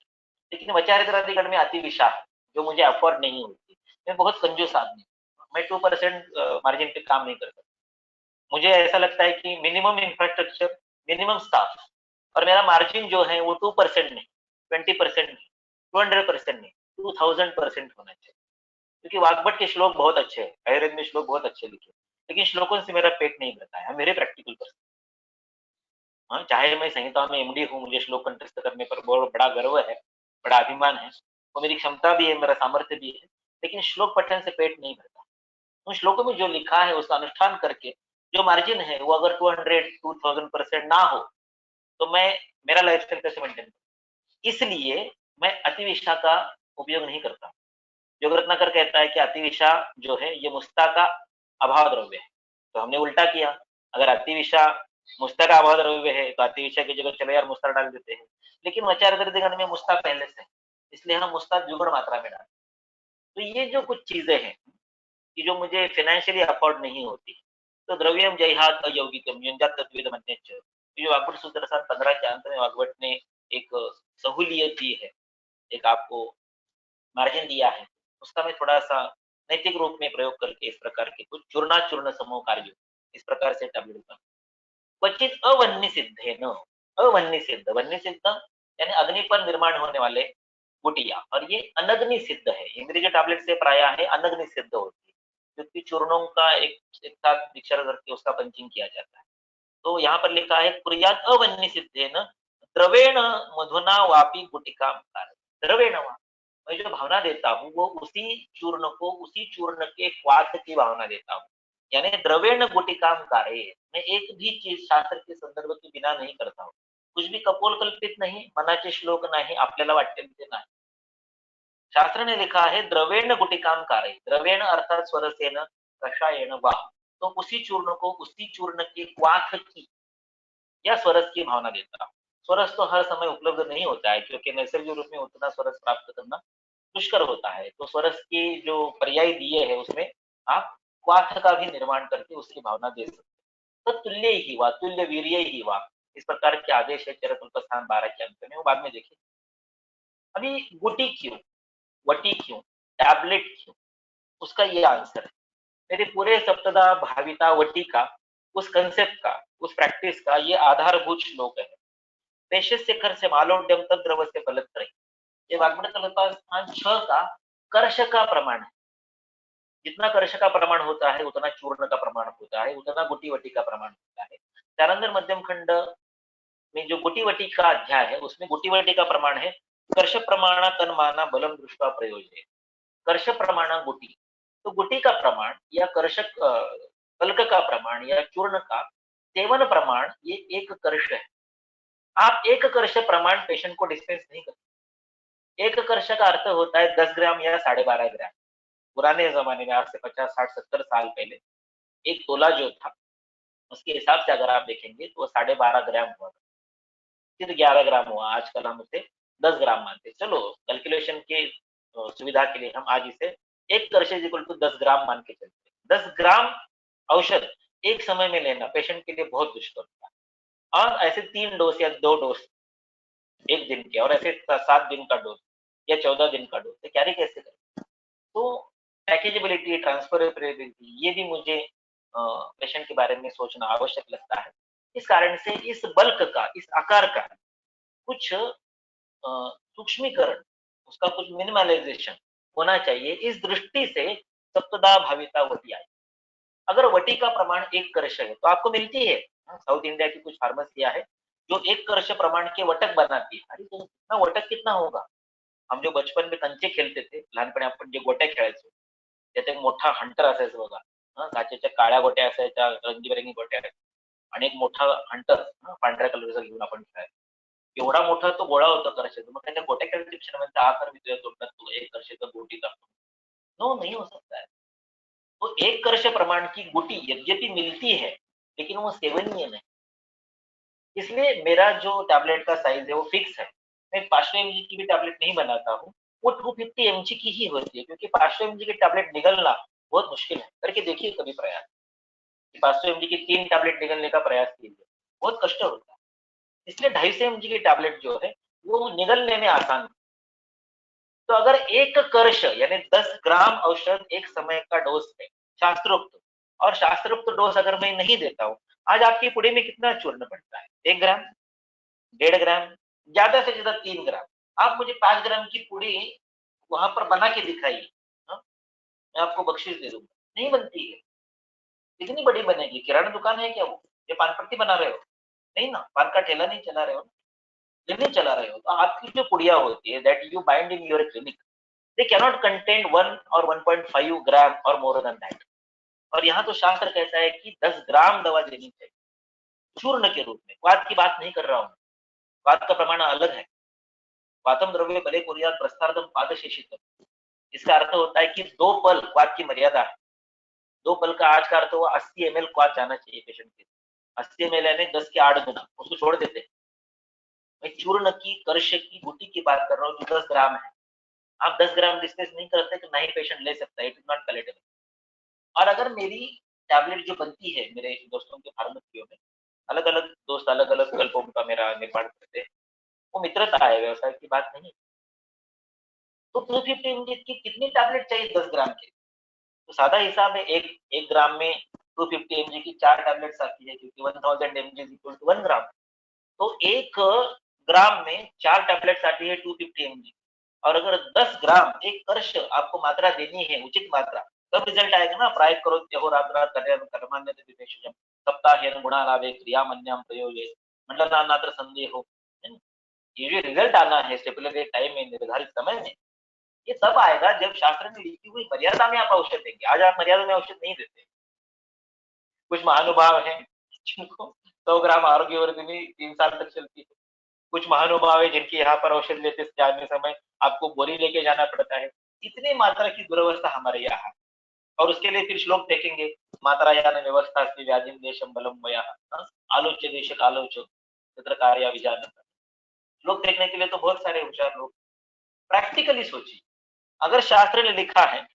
[SPEAKER 3] लेकिन वचारदिगण में अति विषा है जो मुझे अफोर्ड नहीं होती, मैं बहुत कंजूस आदमी, मैं 2% मार्जिन पे काम नहीं कर सकता। मुझे ऐसा लगता है कि मिनिमम इंफ्रास्ट्रक्चर, मिनिमम स्टाफ और मेरा मार्जिन जो है वो 2% नहीं, 20% नहीं, 200% नहीं, 2000% होना चाहिए। क्योंकि वाग्भट के श्लोक बहुत अच्छे हैं, आयुर्वेद में श्लोक बहुत अच्छे लिखे, लेकिन श्लोकों से मेरा पेट नहीं भरता है, मेरे प्रैक्टिकल पर्सन। हाँ, चाहे मैं संहिता में एमडी हूँ, मुझे श्लोक कंठस्थ करने पर बहुत बड़ा गर्व है, बड़ा अभिमान है, वो मेरी क्षमता भी है, मेरा सामर्थ्य भी है, लेकिन श्लोक पठन से पेट नहीं भरता। उन श्लोकों में जो लिखा है उसका अनुष्ठान करके जो मार्जिन है वो अगर 200-2000% ना हो तो मैं मेरा लाइफ स्टाइल कैसे मेंटेन करूं? इसलिए मैं अतिविषा का उपयोग नहीं करता। योग रत्नाकर कहता है कि अतिविषा जो है ये मुस्ता का अभाव द्रव्य है, तो हमने उल्टा किया। अगर अतिविषा मुस्ता का अभाव द्रव्य है तो अतिविषा की जगह चलो यार मुस्ता डाल देते हैं, लेकिन वचारदर्दिगण में मुस्ता पहले से है, इसलिए हम मुस्ता द्विगुण मात्रा में डालते। तो ये जो कुछ चीजें हैं कि जो मुझे फाइनेंशियली अफोर्ड नहीं होती, तो द्रव्यम जयहात अयौगिकम युंजात तद्विद मन्यच्च, जो वाग्भट सूत्र 15 के अंत में वाग्भट ने एक सहूलियत दी है, एक आपको मार्जिन दिया है, उसका मैं थोड़ा सा नैतिक रूप में प्रयोग करके इस प्रकार के कुछ चूर्णाचूर्ण समूह कार्य इस प्रकार से टैबलेट बना। क्वचित अवन्य सिद्धे न, अवन्य सिद्ध, वन्य सिद्ध यानी अग्नि पर निर्माण होने वाले गुटिया, और ये अनग्नि सिद्ध है। इंद्रिय जो टैबलेट से प्राय है अनग्नि सिद्ध होती है, क्योंकि चूर्णों का एक साथ मिक्सर करके उसका पंचिंग किया जाता है। तो यहाँ पर लिखा है कुर्यात अवन्य सिद्धे न द्रवेण मधुना वापी गुटिका, द्रवेण वा, मैं जो भावना देता हूँ वो उसी चूर्ण को, उसी चूर्ण के क्वाथ की भावना देता हूँ, यानी द्रवेण गुटिकाम कार्य। मैं एक भी चीज शास्त्र के संदर्भ के बिना नहीं करता हूँ, कुछ भी कपोल कल्पित नहीं, मनाचे श्लोक नाही, आपल्याला वाटते नाही। शास्त्र ने लिखा है द्रवेण गुटिकाम कार्य, द्रवेण अर्थात स्वरसेन कषायेण वा, तो उसी चूर्ण को, उसी चूर्ण के क्वाथ की या स्वरस की भावना देता हूँ। स्वरस तो हर समय उपलब्ध नहीं होता है, क्योंकि नैसर्गिक रूप में उतना स्वरस प्राप्त करना दुष्कर होता है, तो स्वरस की जो पर्याय दिए है उसमें आप क्वाथ का भी निर्माण करके उसकी भावना दे सकते हैं। तो तुल्य ही वा, तुल्य वीर्य ही वा, इस प्रकार के आदेश है चरतुल्पस्थान 12 के अंत में, वो बाद में देखिए। अभी गुटी क्यों, वटी क्यों, टैबलेट क्यों, उसका ये आंसर है। मेरे पूरे सप्तदा भाविता वटी का, उस कंसेप्ट का, उस प्रैक्टिस का ये आधारभूत श्लोक है। पेशस्य कर से मालोड्यम तद्रव से फलत्रय, ये वाग्भट कल्पस्थान 6 का कर्ष का प्रमाण है। जितना कर्ष का प्रमाण होता है उतना चूर्ण का प्रमाण होता है, उतना गुटी वटी का प्रमाण होता है। त्यानंतर मध्यम खंड में जो गुटी वटी का अध्याय है उसमें गुटी वटी का प्रमाण है कर्ष प्रमाण तन्माना बलम दृष्टा प्रयोज्य, कर्ष प्रमाण गुटी, तो गुटी का प्रमाण या कर्ष कल्क का प्रमाण या चूर्ण का सेवन प्रमाण ये एक कर्ष है। आप एक कर्ष प्रमाण पेशेंट को डिस्पेंस नहीं करते। एक कर्ष का अर्थ होता है 10 ग्राम या 12.5 ग्राम। पुराने जमाने में, आज से 50, 60, 70 साल पहले एक तोला जो था उसके हिसाब से अगर आप देखेंगे तो 12.5 ग्राम हुआ, फिर 11 ग्राम हुआ, आजकल हम उसे 10 ग्राम मानते। चलो कैलकुलेशन के सुविधा के लिए हम आज इसे एक कर्ष इज इक्वल टू 10 ग्राम मान के चलते। 10 ग्राम औषध एक समय में लेना पेशेंट के लिए बहुत दुष्कर होता है, और ऐसे 3 डोज या 2 डोज एक दिन के, और ऐसे 7 दिन का डोज या 14 दिन का डोज, तो कैरी कैसे करें? तो पैकेजेबिलिटी, ट्रांसफरेबिलिटी, ये भी मुझे पेशेंट के बारे में सोचना आवश्यक लगता है। इस कारण से इस बल्क का, इस आकार का कुछ सूक्ष्मीकरण, उसका कुछ मिनिमलाइजेशन होना चाहिए। इस दृष्टि से सप्तदा भाविता वटी आई। अगर वटी का प्रमाण एक कर्ष है तो आपको मिलती है, साउथ इंडिया की कुछ फार्मेसियां है जो एक कर्ष प्रमाण के वटक बनाती है। अरे तो कितना वटक कितना होगा? हम जो बचपन में कंचे खेळते थे, लहानपणी आपण जे गोट्या खेळायचो, त्यात एक मोठा हंटर असायचा बघा, काचेच्या काळ्या गोट्या असायच्या, रंगीबेरंगी गोट्या, आणि एक मोठा हंटर पांढऱ्या कलरचा घेऊन आपण खेळायचो. एवढा मोठा तो गोळा होता करशेचा, मग त्याच्या गोट्या क्षणामध्ये आकर मी तुझ्या तोंडात तुला एक करशेचा गोटी टाकतो. नो, नहीं हो सकता है. तो एक करश प्रमाण की गुटी यद्यपि मिलती है, लेकिन वो सेवनीय नहीं. इसलिए मेरा जो टैबलेट का साइज है वो फिक्स है. मैं 500 mg की भी टैबलेट नहीं बनाता हूँ. वो 250 mg की ही होती है, क्योंकि 500 mg की टैबलेट निगलना बहुत मुश्किल है. करके देखिए कभी प्रयास. 500 mg की 3 टैबलेट निगलने का प्रयास कीजिए, बहुत कष्ट होता है. इसलिए 250 mg की टैबलेट जो है वो निगलने में आसान है. तो अगर एक कर्श यानी 10 ग्राम औषध एक समय का डोज है शास्त्रोक्त, और शास्त्रोक्त डोज अगर मैं नहीं देता हूँ, आज आपकी पुड़ी में कितना चूर्ण पड़ता है? 1 ग्राम, 1.5 ग्राम, ज्यादा से ज्यादा 3 ग्राम. आप मुझे 5 ग्राम की पुड़ी वहां पर बना के दिखाइए, हाँ? मैं आपको बख्शीश दे दूंगा. नहीं बनती है. कितनी बड़ी बनेगी? किराना दुकान है क्या वो? ये पान पट्टी बना रहे हो? नहीं ना, पान का ठेला नहीं चला रहे हो, ये नहीं चला रहे हो. तो आपकी जो पुड़िया होती है that you bind in your clinic, they cannot contain 1 or 1.5 ग्राम और मोर देन दैट. और यहाँ तो शास्त्र कहता है कि 10 ग्राम दवा देनी चाहिए चूर्ण के रूप में. वात की बात नहीं कर रहा हूँ. वात का प्रमाण अलग है. वातम द्रव्य बले कुर्यात प्रस्तार्धम पादशेषितम. इसका अर्थ होता है कि 2 पल क्वात की मर्यादा है. 2 पल का आज का अर्थ हुआ 80 ml क्वात जाना चाहिए पेशेंट के. 80 ml यानी 10 के 8 गुना, उसको छोड़ देते. मैं चूर्ण की कर्श की गुटी की बात कर रहा हूँ जो 10 ग्राम है. आप 10 ग्राम डिस्कस नहीं करते तो नहीं पेशेंट ले सकता है. It is not palatable. और अगर मेरी टैबलेट जो बनती है मेरे दोस्तों के फार्मेसियों में, अलग अलग दोस्त अलग अलग विकल्पों का मेरा निर्माण करते हैं, वो मित्रता है, व्यवसाय की बात नहीं. तो 250 mg की कितनी टैबलेट चाहिए 10 ग्राम के? तो सादा हिसाब है, एक एक ग्राम में 250 mg की 4 टैबलेट्स आती है, क्योंकि 1000 mg इज इक्वल टू 1 ग्राम. तो एक ग्राम में 4 टैबलेट्स आती है 250 mg. और अगर 10 ग्राम एक कर्श आपको मात्रा देनी है, उचित मात्रा, तब रिजल्ट आएगा ना. प्रायः करो अहोरात्रात् कर्मान्यते विशेषज्ञ सप्ताहेन गुणालाभे क्रियामन्याम प्रयोगे मंडलानात्र संदेहो. ये जो रिजल्ट आना है स्टेपुलेटेड टाइम में, निर्धारित समय में, ये तब आएगा जब शास्त्र में लिखी हुई मर्यादा में आप औषध देंगे. आज आप मर्यादा में औषध नहीं देते. कुछ महानुभाव हैं जिनको 100 ग्राम आरोग्यवर्धिनी 3 साल तक चलती है. कुछ महानुभाव है जिनके यहाँ पर औषध लेते जाने समय आपको बोरी लेके जाना पड़ता है. इतनी मात्रा की दुर्वस्था हमारे यहाँ है. और उसके लिए फिर श्लोक देखेंगे, मात्रा यान व्यवस्था अस्ति व्याधिम देशम बलम वयः, आलोच्य देश आलोचो तत्र कार्य विजानत. श्लोक देखने के लिए तो बहुत सारे होशियार लोग. प्रैक्टिकली सोचिए, अगर शास्त्र ने लिखा है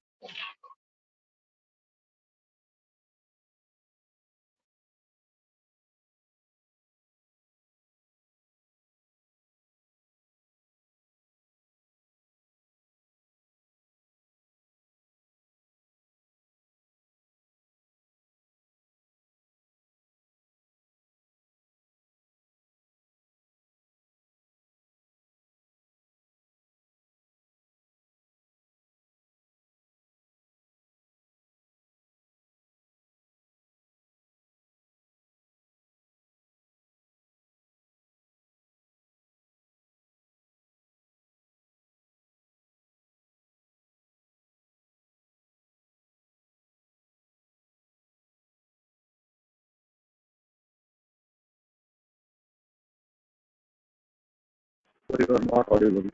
[SPEAKER 4] Sorry, you are not audible.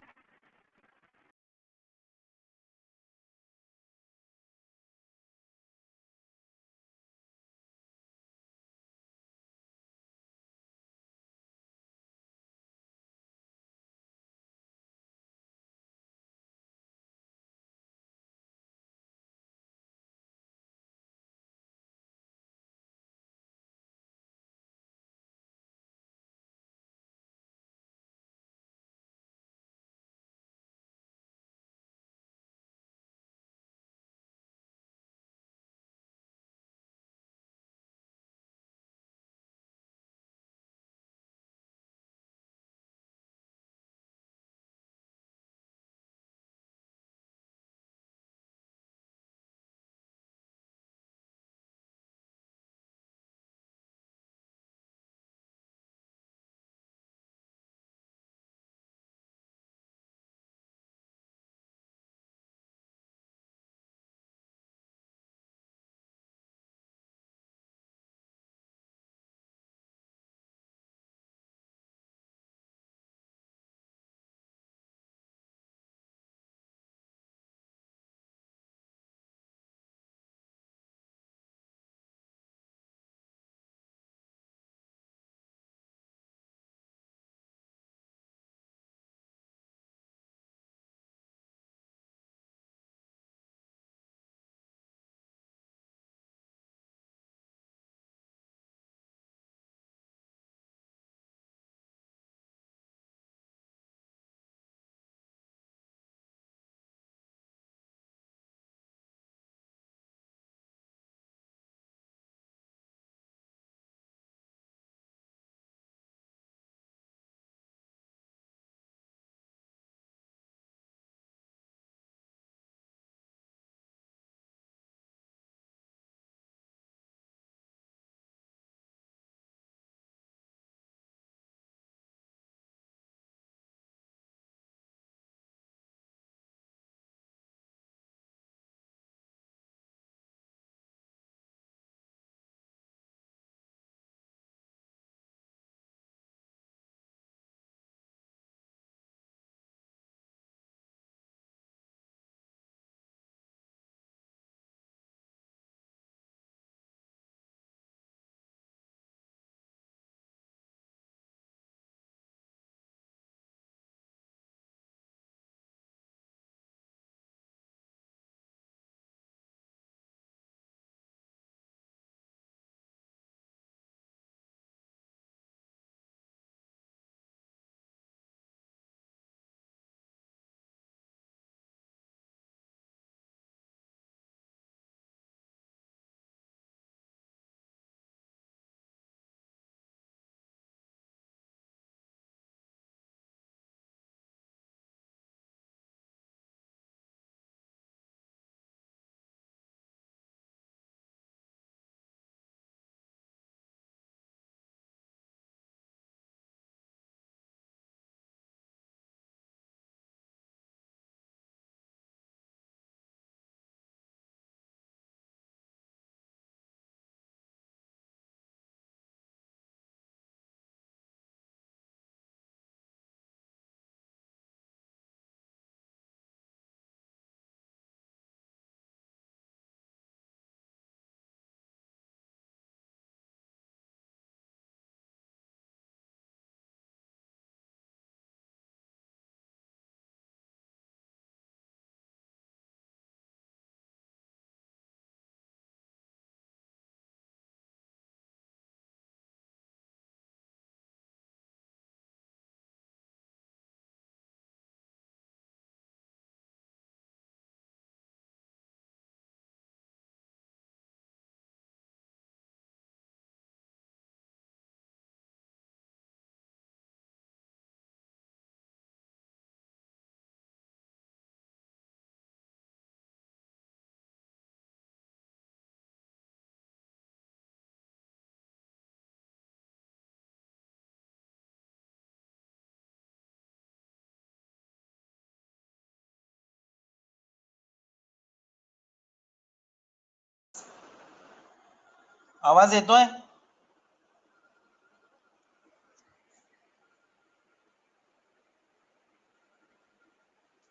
[SPEAKER 5] आवाज येतोय?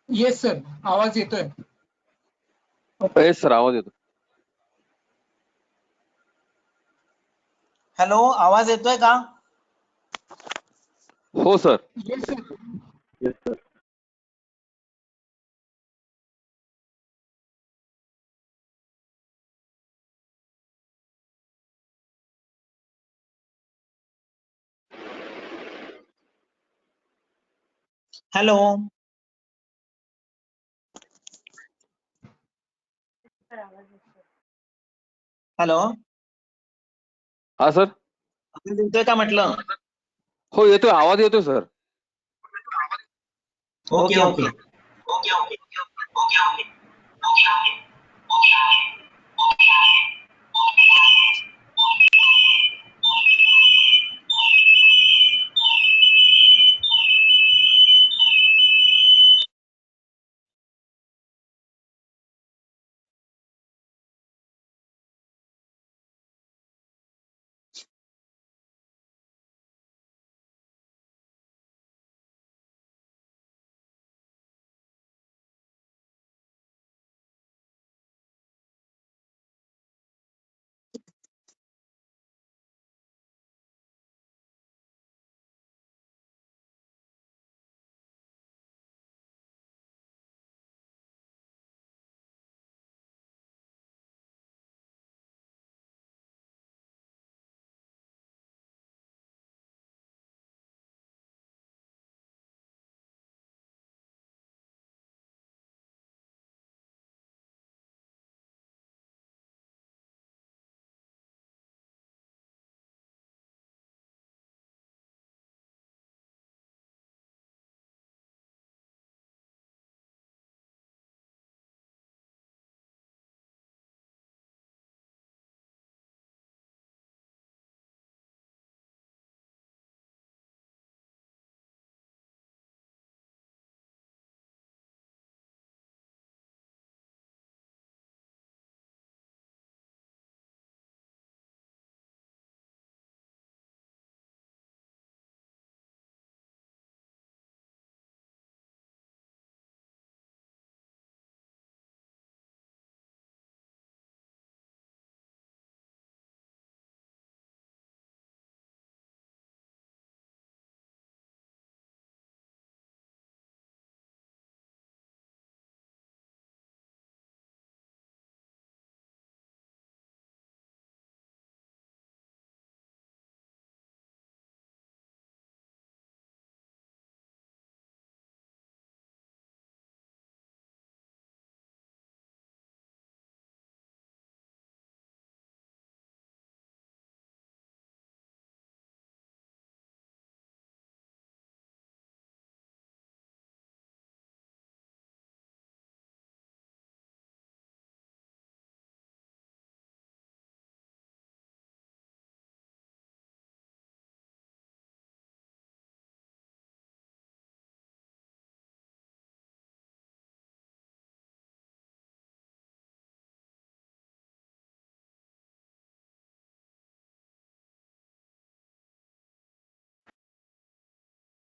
[SPEAKER 6] येस सर, आवाज येतोय.
[SPEAKER 4] येस सर, आवाज येतो.
[SPEAKER 5] हॅलो, आवाज येतोय का?
[SPEAKER 4] हो sir.
[SPEAKER 6] Yes sir.
[SPEAKER 4] Yes sir.
[SPEAKER 5] Hello, hello,
[SPEAKER 4] हा सर.
[SPEAKER 5] आवाज येतोय का म्हटलं?
[SPEAKER 4] हो येतोय, आवाज येतोय सर.
[SPEAKER 5] Okay okay.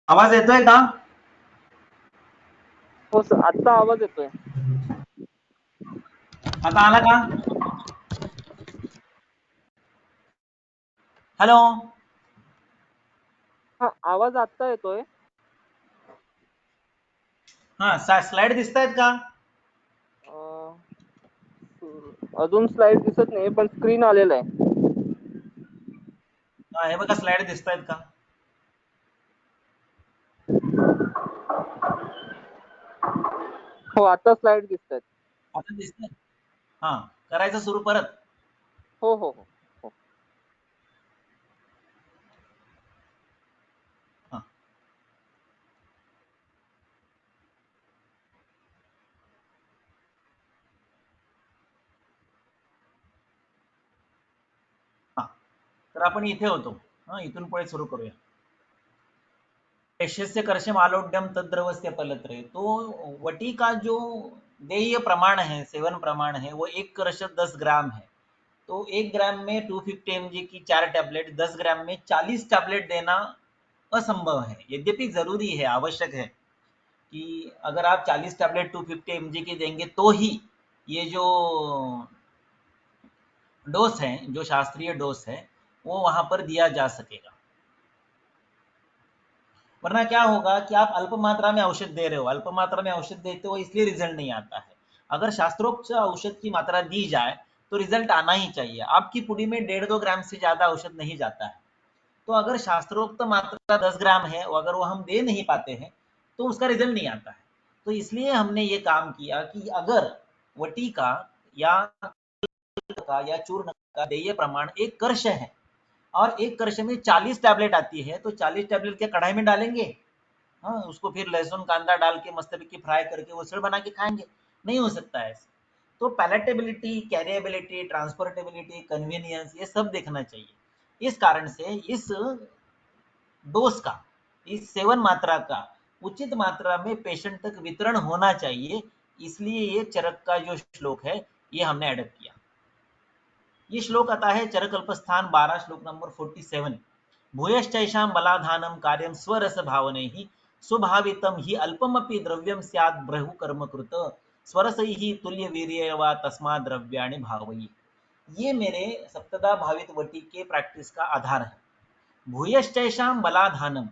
[SPEAKER 5] आवाज येतोय का?
[SPEAKER 2] हो सर, आता आवाज येतोय.
[SPEAKER 5] आता आला का? हॅलो,
[SPEAKER 2] हा, आवाज आता येतोय.
[SPEAKER 5] हा, स्लाइड दिसतायत का?
[SPEAKER 2] अजून स्लाइड दिसत नाही, पण स्क्रीन आलेला आहे.
[SPEAKER 5] हा, हे बघा, स्लाइड दिसतायत का?
[SPEAKER 2] हो, आता स्लाइड दिसतात.
[SPEAKER 5] आता दिसतंय. हा, करायचं सुरू परत.
[SPEAKER 2] हो हो हो हो.
[SPEAKER 5] हा. हा, तर आपण इथे होतो. इथून पुढे सुरू करूया. यशस्य कर्षम आलोड्यम तद्रवस्य पलत्रे। तो वटी का जो देय प्रमाण है, सेवन प्रमाण है, वो 1 करश 10 ग्राम है। तो 1 ग्राम में 250 mg की 4 टैबलेट, 10 ग्राम में 40 टैबलेट देना असंभव है। यद्यपि जरूरी है, आवश्यक है कि अगर आप 40 टैबलेट 250 mg की देंगे तो ही ये जो डोज है, जो शास्त्रीय डोज है, वो वहां पर दिया जा सकेगा। वरना क्या होगा कि आप अल्प मात्रा में औषध दे रहे हो, अल्प मात्रा में औषध देते हो इसलिए रिजल्ट नहीं आता है। अगर शास्त्रोक्त औषध की मात्रा दी जाए तो रिजल्ट आना ही चाहिए। आपकी पुड़ी में 1.5-2 ग्राम से ज्यादा औषध नहीं जाता है। तो अगर शास्त्रोक्त मात्रा 10 ग्राम है और अगर वो हम दे नहीं पाते हैं तो उसका रिजल्ट नहीं आता है। तो इसलिए हमने ये काम किया कि अगर वटी या चूर्ण का देय प्रमाण 1 कर्ष है और 1 कर्ष में 40 टैबलेट आती है, तो 40 टैबलेट क्या कढ़ाई में डालेंगे? हाँ, उसको फिर लहसुन कांदा डाल के मस्त की फ्राई करके उसड़ बना के खाएंगे? नहीं हो सकता है ऐसे। तो पैलेटेबिलिटी, कैरिएबिलिटी, ट्रांसपोर्टेबिलिटी, कन्वीनियंस, ये सब देखना चाहिए। इस कारण से इस डोज का, इस सेवन मात्रा का उचित मात्रा में पेशेंट तक वितरण होना चाहिए। इसलिए ये चरक का जो श्लोक है ये हमने एडप्ट किया। ये श्लोक आता है चरक अल्पस्थान 12 श्लोक नंबर 47। भूयश्चैषां बलाधानं कार्यं स्वरस भावनैः स्वभावितं हि अल्पमपि द्रव्यं स्यात् ब्रहु कर्मकृत स्वरसैः तुल्यवीर्ये वा तस्मात् द्रव्याणि भावयि। ये मेरे सप्तदा भावित वटी के प्रैक्टिस का आधार है। भूयश्चैषां बलाधानम।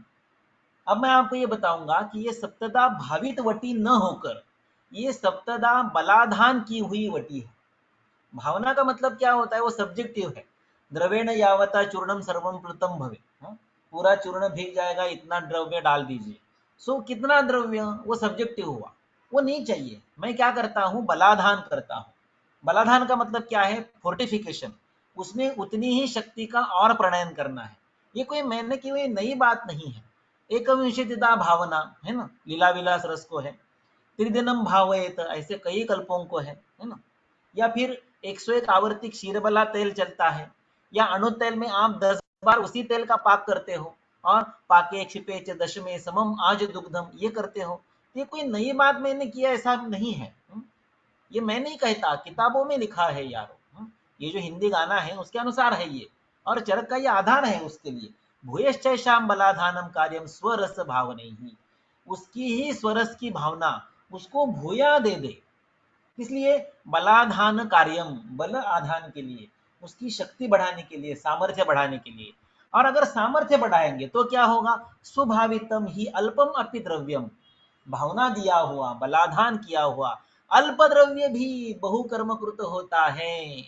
[SPEAKER 5] अब मैं आपको ये बताऊंगा कि ये सप्तदा भावित वटी न होकर ये सप्तदा बलाधान की हुई वटी है। भावना का मतलब क्या होता है? वो सब्जेक्टिव है। द्रवेण यावता चूर्णम सर्वम प्लुतम भवे, पूरा चूर्ण भीग जाएगा, इतना द्रव्य डाल दीजिए। सो कितना द्रव्य, वो सब्जेक्टिव हुआ, वो नहीं चाहिए। मैं क्या करता हूँ? बलाधान करता हूँ। बलाधान का मतलब क्या है? फोर्टिफिकेशन। उसमें उतनी ही शक्ति का और प्रणयन करना है। ये कोई मैंने की हुई नई बात नहीं है। एकविंशतिदा भावना है ना, लीला विलास रस को है। त्रिदिनम भावयेत, ऐसे कई कल्पों को है ना। या फिर 101 आवर्ती क्षीरबला तेल चलता है, या अणु तेल में आप 10 बार उसी तेल का पाक करते हो और पाके क्षिपे च दशमे समम आज दुग्धम, ये करते हो। ये कोई नई बात मैंने किया ऐसा नहीं है। ये मैं नहीं कहता, किताबों में लिखा है यारो। ये जो हिंदी गाना है उसके अनुसार है ये, और चरक का ये आधार है उसके लिए। भूयश्चैषां बलाधानम कार्यम स्वरस भावनैः, उसकी ही स्वरस की भावना उसको भूया दे दे। इसलिए बलाधान कार्यम, बल आधान के लिए, उसकी शक्ति बढ़ाने के लिए, सामर्थ्य बढ़ाने के लिए। और अगर सामर्थ्य बढ़ाएंगे तो क्या होगा? स्वभावितम ही अल्पम अपि द्रव्यम, भावना दिया हुआ, बलाधान किया हुआ अल्प द्रव्य भी बहुकर्मकृत होता है।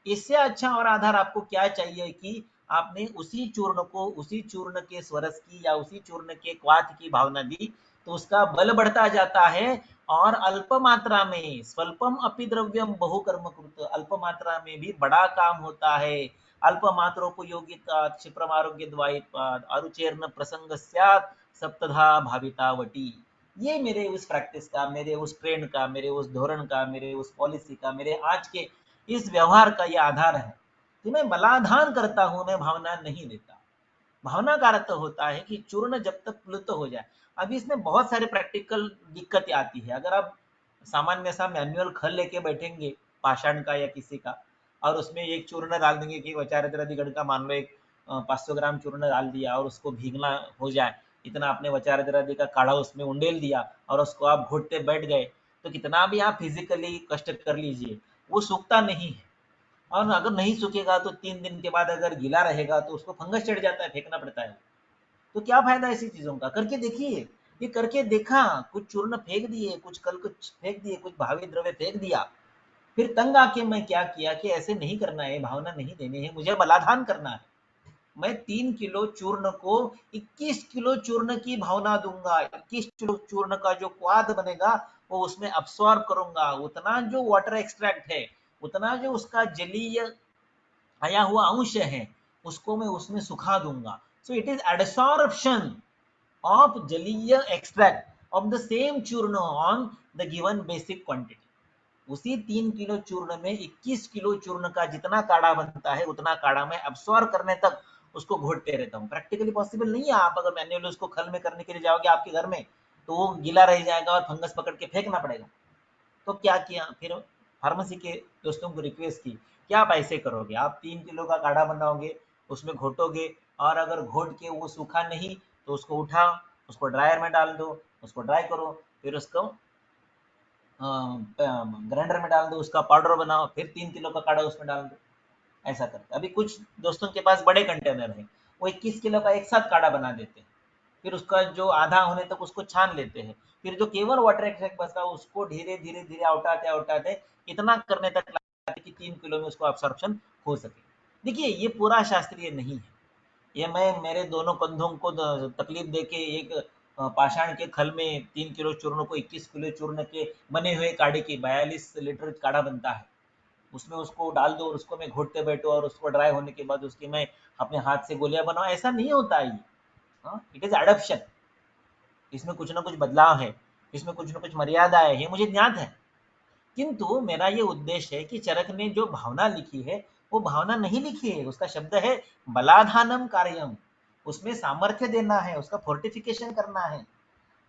[SPEAKER 5] इससे अच्छा और आधार आपको क्या चाहिए कि आपने उसी चूर्ण को, उसी चूर्ण के स्वरस की या उसी चूर्ण के क्वाथ की भावना दी तो उसका बल बढ़ता जाता है। और अल्प मात्रा में, स्वल्पम अपि द्रव्यम बहुकर्मकृत, अल्प मात्रा में भी बड़ा काम होता है। अल्प मात्रोपयोगिता क्षिप्रम आरोग्य द्वायित्वात् अरुचेर्न प्रसंग स्यात् सप्तधा भाविता वटी। ये मेरे उस प्रैक्टिस का, मेरे उस ट्रेंड का, मेरे उस धोरण का, मेरे उस पॉलिसी का, मेरे आज के इस व्यवहार का ये आधार है कि मैं बलाधान करता हूं, मैं भावना नहीं देता। भावना का अर्थ होता है कि चूर्ण जब तक प्लुत हो जाए। अभी इसमें बहुत सारे प्रैक्टिकल दिक्कत आती है। अगर आप सामान्य सा मैनुअल खल लेके बैठेंगे पाषाण का या किसी का, और उसमें एक चूर्ण डाल देंगे कि वचारद्रदिगण का मान लो एक 500 ग्राम चूर्ण डाल दिया और उसको भीगना हो जाए, इतना आपने वचारद्रदि का काढ़ा उसमें उंडेल दिया और उसको आप घोटते बैठ गए, तो कितना भी आप फिजिकली कष्ट कर लीजिए वो सूखता नहीं है। और अगर नहीं सूखेगा तो 3 दिन के बाद अगर गीला रहेगा तो उसको फंगस चढ़ जाता है, फेंकना पड़ता है। तो क्या फायदा ऐसी चीजों का? करके देखिए। ये करके देखा, कुछ चूर्ण फेंक दिए, कुछ कल कुछ फेंक दिए, कुछ भावी द्रव्य फेंक दिया। फिर तंग आके मैं क्या किया कि ऐसे नहीं करना है, भावना नहीं देनी है, मुझे बलाधान करना है। मैं 3 किलो चूर्ण को 21 किलो चूर्ण की भावना दूंगा। 21 किलो चूर्ण का जो क्वाथ बनेगा वो उसमें अब्सॉर्ब करूंगा। उतना जो वाटर एक्सट्रैक्ट है, उतना जो उसका जलीय आया हुआ अंश है, उसको मैं उसमें सुखा दूंगा। So it is adsorption of जलीय एक्सट्रैक्ट ऑफ द सेम चूर्ण on the given basic quantity. उसी 3 किलो चूर्ण में 21 किलो चूर्ण का जितना काढ़ा बनता है उतना काढ़ा मैं अब्सॉर्ब करने तक उसको घोटते रहता हूँ। प्रैक्टिकली पॉसिबल नहीं है। आप अगर मैन्युअली उसको खल में करने के लिए जाओगे आपके घर में तो वो गीला रह जाएगा और फंगस पकड़ के फेंकना पड़ेगा। तो क्या किया फिर, फार्मेसी के दोस्तों को रिक्वेस्ट की, क्या आप ऐसे करोगे? आप 3 किलो का काढ़ा बनाओगे, उसमें घोटोगे, और अगर घोट के वो सूखा नहीं तो उसको उठाओ, उसको ड्रायर में डाल दो, उसको ड्राई करो, फिर उसको ग्राइंडर में डाल दो, उसका पाउडर बनाओ, फिर 3 किलो का काढ़ा उसमें डाल दो। ऐसा करते। अभी कुछ दोस्तों के पास बड़े कंटेनर हैं, वो 21 किलो का एक साथ काढ़ा बना देते हैं, फिर उसका जो आधा होने तक उसको छान लेते हैं, फिर जो केवल वाटर एक्सट्रैक्ट बचता है उसको धीरे धीरे धीरे औटाते औटाते इतना करने तक लाते कि 3 किलो में उसको अब्सॉर्प्शन हो सके। देखिए ये पूरा शास्त्रीय नहीं है, ये मैं मेरे दोनों कंधों को तकलीफ देके एक पाषाण के खल में 3 किलो चूर्ण को 21 किलो चूर्ण के बने हुए काढ़े की 42 लीटर काढ़ा बनता है, उसमें उसको डाल दो और उसको मैं घोटते बैठो और उसको ड्राई होने के बाद उसकी मैं अपने हाथ से गोलियां बनाऊं, ऐसा नहीं होता है ये। इट इज एडप्शन, इसमें कुछ ना कुछ बदलाव है, इसमें कुछ ना कुछ मर्यादा है, ये मुझे ज्ञात है। किंतु मेरा ये उद्देश्य है कि चरक ने जो भावना लिखी है वो भावना नहीं लिखी है, उसका शब्द है बलाधानम कार्यम, उसमें सामर्थ्य देना है, उसका फोर्टिफिकेशन करना है,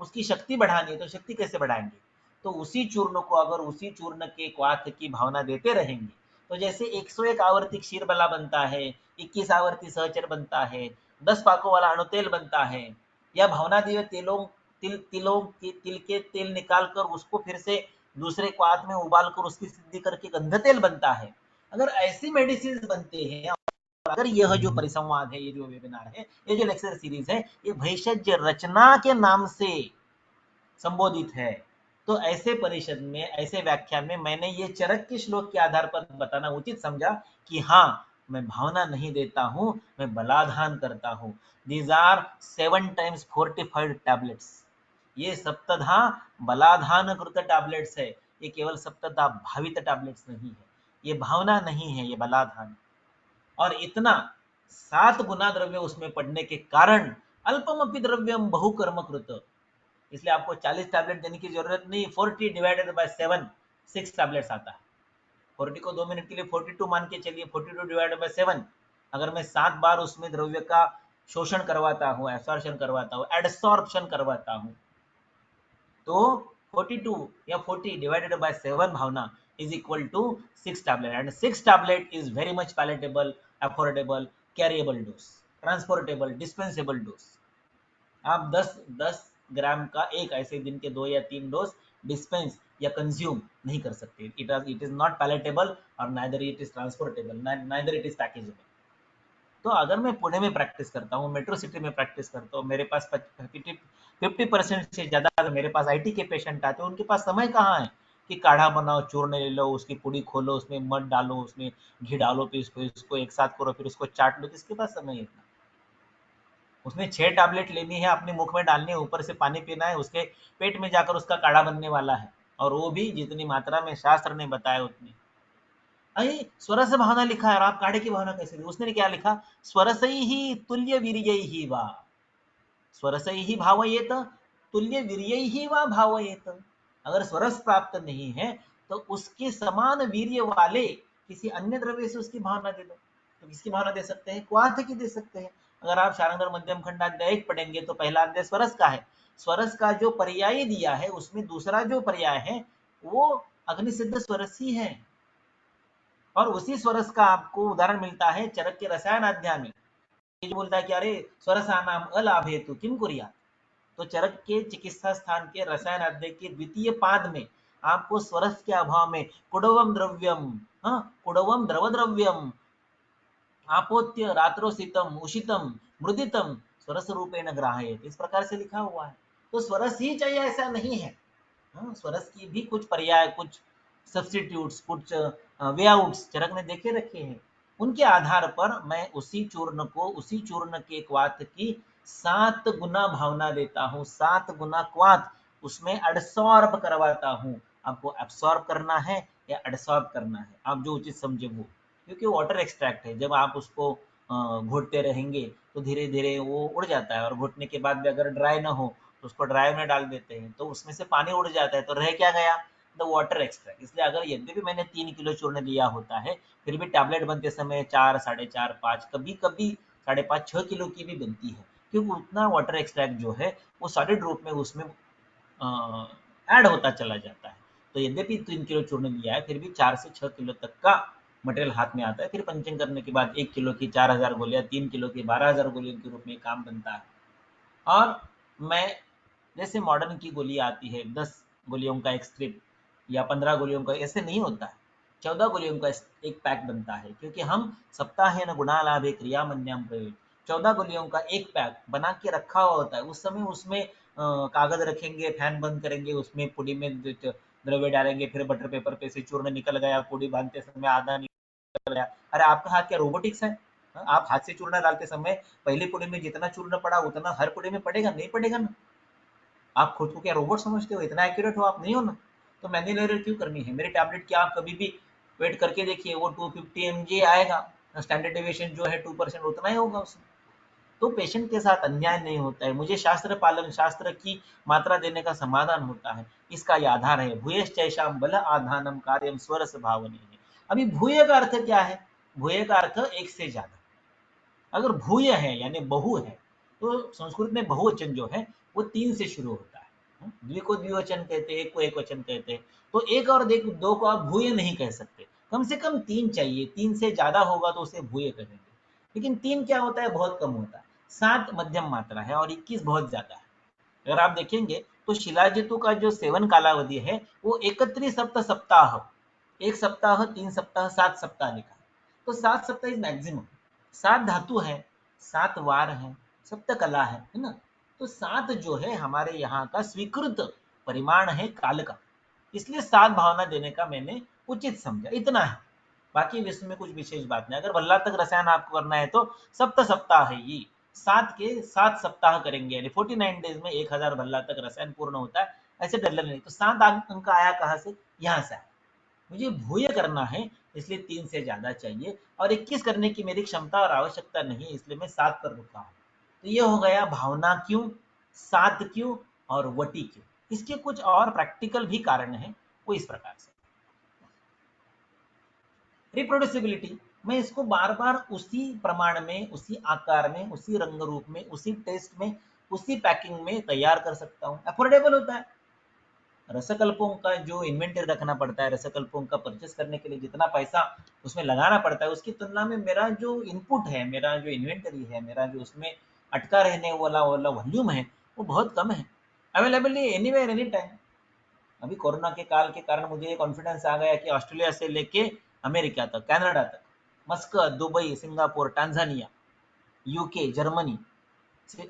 [SPEAKER 5] उसकी शक्ति बढ़ानी है। तो शक्ति कैसे बढ़ाएंगे? तो उसी चूर्ण को अगर उसी चूर्ण के क्वाथ की भावना देते रहेंगे, तो जैसे 101 आवर्ती क्षीर बला बनता है, 21 आवर्ती सहचर बनता है, 10 पाकों वाला अणुतेल बनता है, या भावना दिए तिलों तिल के तेल निकाल कर उसको फिर से दूसरे क्वाथ में उबाल कर उसकी सिद्धि करके गंध तेल बनता है। अगर ऐसी मेडिसिन बनते हैं, अगर यह जो परिसंवाद है, ये जो वेबिनार है, ये जो लेक्चर सीरीज है, ये भेषज रचना के नाम से संबोधित है, तो ऐसे परिषद में, ऐसे व्याख्यान में मैंने ये चरक के श्लोक के आधार पर बताना उचित समझा कि हाँ, मैं भावना नहीं देता हूं, मैं बलाधान करता हूं। These are 7 times fortified tablets, ये सप्तधा बलाधान कृत टैबलेट्स है, ये केवल सप्तधा भावित टैबलेट्स नहीं है, ये भावना नहीं है, ये बलाधान। और इतना 7 गुना द्रव्य उसमें पड़ने के कारण अल्पमपि द्रव्यम बहुकर्म कृत, इसलिए आपको 40 टैबलेट देने की जरूरत नहीं। 40 डिवाइडेड बाय 7 6 टैबलेट्स आता है। 40 को 2 मिनट के लिए 42 मान के चलिए, 42 डिवाइडेड बाय 7, अगर मैं 7 बार उसमें द्रव्य का शोषण करवाता हूँ, एब्सॉर्प्शन करवाता हूँ, एडसॉर्प्शन करवाता हूँ, तो 42 या 40 डिवाइडेड बाय 7 भावना is equal to 6 tablet, and 6 tablet is very much palatable, affordable, carryable dose, transportable, dispensable dose। आप 10 ग्राम का एक ऐसे दिन के 2 या 3 डोज डिस्पेंस या कंज्यूम नहीं कर सकते। इट इज नॉट पैलेटेबल और neither it is transportable, neither it is packageable. तो अगर मैं पुणे में प्रैक्टिस करता हूँ, मेट्रो सिटी में प्रैक्टिस करता हूँ, मेरे पास 50% से ज़्यादा मेरे पास आईटी के पेशेंट आते हैं, उनके पास समय कहाँ है कि काढ़ा बनाओ, चूर्ण ले लो, उसकी पुड़ी खोलो, उसमें मध डालो, उसमें घी डालो, फिर इसको एक साथ करो, फिर उसको चाट लो, किसके पास समय है इतना? उसमें 6 टैबलेट लेनी है, अपने मुख में डालनी है, ऊपर से पानी पीना है, उसके पेट में जाकर उसका काढ़ा बनने वाला है, और वो भी जितनी मात्रा में शास्त्र ने बताया उतनी। अरे स्वरस भावना लिखा है और आप काढ़े की भावना कैसे दी? उसने क्या लिखा? स्वरसैहि तुल्य वीर्यैहि वा, स्वरसैहि भावयेत तुल्य वीर्यैहि वा भावयेत। अगर स्वरस प्राप्त नहीं है तो उसके समान वीर्य वाले किसी अन्य द्रव्य से उसकी भावना दे दो। तो किसकी भावना दे सकते हैं? क्वाथ की दे सकते हैं। अगर आप शारंगर मध्यम खंडाध्याय 1 पढ़ेंगे तो पहला अध्याय स्वरस का है, स्वरस का जो पर्याय दिया है उसमें दूसरा जो पर्याय है वो अग्निसिद्ध स्वरस ही है, और उसी स्वरस का आपको उदाहरण मिलता है चरक के रसायन अध्याय में। ये जो बोलता है कि अरे स्वरसानाम अलाभेतु किम कुर्यात्, तो चरक के चिकित्सा स्थान के रसायन अध्याय के द्वितीय पाद में आपको स्वरस के अभाव में कुडवम द्रव्यम, कुडवम द्रव द्रव्यम आपोत्य रात्रोसितम उषितम मृदितम स्वरस रूपेण ग्राह्येत, इस प्रकार से लिखा हुआ है। तो स्वरस ही चाहिए ऐसा नहीं है, स्वरस की भी कुछ पर्याय, कुछ सब्स्टिट्यूट्स, कुछ वे आउट्स चरक ने देखे रखे हैं। उनके आधार पर मैं उसी चूर्ण को, उसी चूर्ण के क्वाथ की 7 गुना भावना देता हूँ, 7 गुना क्वाथ उसमें एडसॉर्ब करवाता हूँ। आपको एब्सॉर्ब करना है या एडसॉर्ब करना है, आप जो उचित समझे वो, क्योंकि वाटर एक्सट्रैक्ट है, जब आप उसको घोटते रहेंगे तो धीरे धीरे वो उड़ जाता है, और घोटने के बाद भी अगर ड्राई ना हो तो उसको ड्रायर में डाल देते हैं तो उसमें से पानी उड़ जाता है, तो रह क्या गया? The water extract. इसलिए अगर यद्यपि मैंने 3 किलो चूर्ण लिया होता है, फिर भी टैबलेट बनते समय 4, 4.5, 5, कभी कभी 5.5, 6 किलो की भी बनती है, क्योंकि उतना वाटर एक्सट्रैक्ट जो है वो सॉलिड रूप में उसमें ऐड होता चला जाता है। तो यद्यपि 3 किलो चूर्ण लिया है, फिर भी 4 से 6 किलो तक का मटेरियल हाथ में आता है, फिर पंचिंग करने के बाद 1 किलो की 4000 गोलियां, 3 किलो की 12000 गोलियों के रूप में काम बनता है। और मैं जैसे मॉडर्न की गोली आती है 10 गोलियों का एक स्ट्रिप या 15 गोलियों का, ऐसे नहीं होता है। 14 गोलियों का एक पैक बनता है, क्योंकि हम सप्ताहेन गुणा लाभे क्रिया मन्यम प्रयोग 14 गोलियों का एक पैक बना के रखा हुआ होता है। उस समय उसमें कागज रखेंगे, फैन बंद करेंगे, उसमें पुड़ी में द्रव्य डालेंगे, फिर बटर पेपर पे से चूर्ण निकल गया, पुड़ी बांधते समय आधा निकल गया। अरे आपका हाथ क्या रोबोटिक्स है? आप हाथ से चूर्ण डालते समय पहली पुड़ी में जितना चूर्ण पड़ा उतना हर पुड़ी में पड़ेगा? नहीं पड़ेगा ना। आप खुद को क्या रोबोट समझते हो? इतना एक्यूरेट हो आप? नहीं हो ना। तो मैनुअल एरर क्यों करनी है? मेरी टैबलेट की आप कभी भी वेट करके देखिए, वो 250 mg आएगा, स्टैंडर्ड डेविएशन जो है 2% उतना ही होगा उसमें। तो पेशेंट के साथ अन्याय नहीं होता है। मुझे शास्त्र पालन, शास्त्र की मात्रा देने का समाधान होता है। इसका ये आधार है, भूयश्चैषाम बल आधानम कार्यम स्वरस भावनीय। अभी भूय का अर्थ क्या है? भूय का अर्थ एक से ज्यादा। अगर भूय है यानी बहु है, तो संस्कृत में बहुवचन जो है वो 3 से शुरू होता है। द्वि को द्विवचन कहते हैं, एक को एक वचन कहते हैं। तो एक और दो को आप भूय नहीं कह सकते, कम से कम 3 चाहिए। 3 से ज्यादा होगा तो उसे भूय कहेंगे। लेकिन 3 क्या होता है? बहुत कम होता है। 7 मध्यम मात्रा है और 21 बहुत ज्यादा है। अगर आप देखेंगे तो शिलाजितु का जो सेवन कालावधि है वो 31 सप्ताह, 1 सप्ताह, 3 सप्ताह, 7 सप्ताह लिखा है। तो 7 सप्ताह इज मैक्सिमम। 7 धातु है, 7 वार है, सप्त कला है ना। तो 7 जो है हमारे यहाँ का स्वीकृत परिमाण है काल का, इसलिए 7 भावना देने का मैंने उचित समझा, इतना है। बाकी विश्व में कुछ विशेष बात नहीं। अगर भल्ला तक रसायन आपको करना है तो सप्त सप्ताह है ये, 7 के 7 सप्ताह करेंगे, यानी 49 डेज में 1000 भल्ला तक रसायन पूर्ण होता है। ऐसे डर नहीं। तो 7 अंक आया कहाँ से? यहाँ से आया। मुझे भूय करना है, इसलिए 3 से ज्यादा चाहिए, और 21 करने की मेरी क्षमता और आवश्यकता नहीं, इसलिए मैं 7 पर रुका हूँ। तो ये हो गया भावना क्यों, 7 क्यों और वटी क्यों। इसके कुछ और प्रैक्टिकल भी कारण है, वो इस प्रकार से। रिप्रोड्यूसिबिलिटी, मैं इसको बार बार उसी प्रमाण में, उसी आकार में, उसी रंग रूप में, उसी टेस्ट में, उसी पैकिंग में तैयार कर सकता हूँ। अफोर्डेबल होता है। रसकल्पों का जो इन्वेंटरी रखना पड़ता है, रसकल्पों का परचेस करने के लिए जितना पैसा उसमें लगाना पड़ता है, उसकी तुलना में मेरा जो इनपुट है, मेरा जो इन्वेंटरी है, मेरा जो उसमें अटका रहने वाला वॉल्यूम है, वो बहुत कम है। Available anywhere any time. अभी कोरोना के काल के कारण मुझे ये कॉन्फिडेंस आ गया कि ऑस्ट्रेलिया से लेके अमेरिका तक, कनाडा तक, मस्कत, Dubai, Singapore, Tanzania, UK, Germany,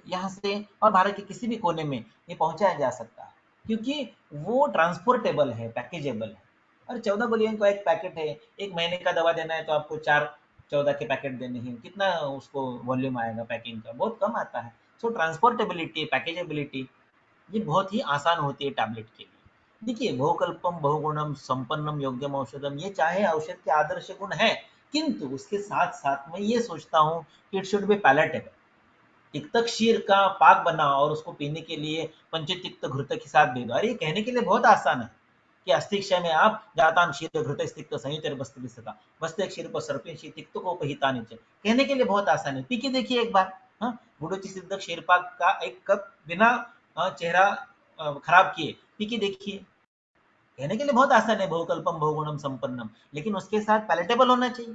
[SPEAKER 5] यहाँ से और भारत के किसी भी कोने में ये पहुंचाया जा सकता है, क्योंकि वो ट्रांसपोर्टेबल है, पैकेजेबल है। और 14 गोलियों का एक पैकेट है, 1 महीने का दवा देना है तो आपको 14 के पैकेट देने हैं। कितना उसको वॉल्यूम आएगा पैकिंग का? बहुत कम आता है। सो ट्रांसपोर्टेबिलिटी, पैकेजेबिलिटी ये बहुत ही आसान होती है टैबलेट के लिए। देखिए, बहुकल्पम बहुगुणम संपन्नम योग्यम औषधम, ये चाहे औषध के आदर्श गुण है, किंतु उसके साथ साथ मैं ये सोचता हूँ कि इट शुड बी पैलेटेबल। तिक्तक क्षीर का पाक बना और उसको पीने के लिए पंचतिक्त घृत के साथ दे दो। अरे ये कहने के लिए बहुत आसान है कि अस्थिक्षय में आप जाताम क्षीर घृत स्तिक्त संयुक्त वस्तु विस्तता वस्ते क्षीर को सर्पिन शी तिक्त को उपहिता नीचे, कहने के लिए बहुत आसान है। पी के देखिए एक बार। हाँ, गुडोची सिद्ध क्षीर पाक का एक कप बिना चेहरा खराब किए पी के देखिए। कहने के लिए बहुत आसान है, बहुकल्पम बहुगुणम संपन्नम, लेकिन उसके साथ पैलेटेबल होना चाहिए,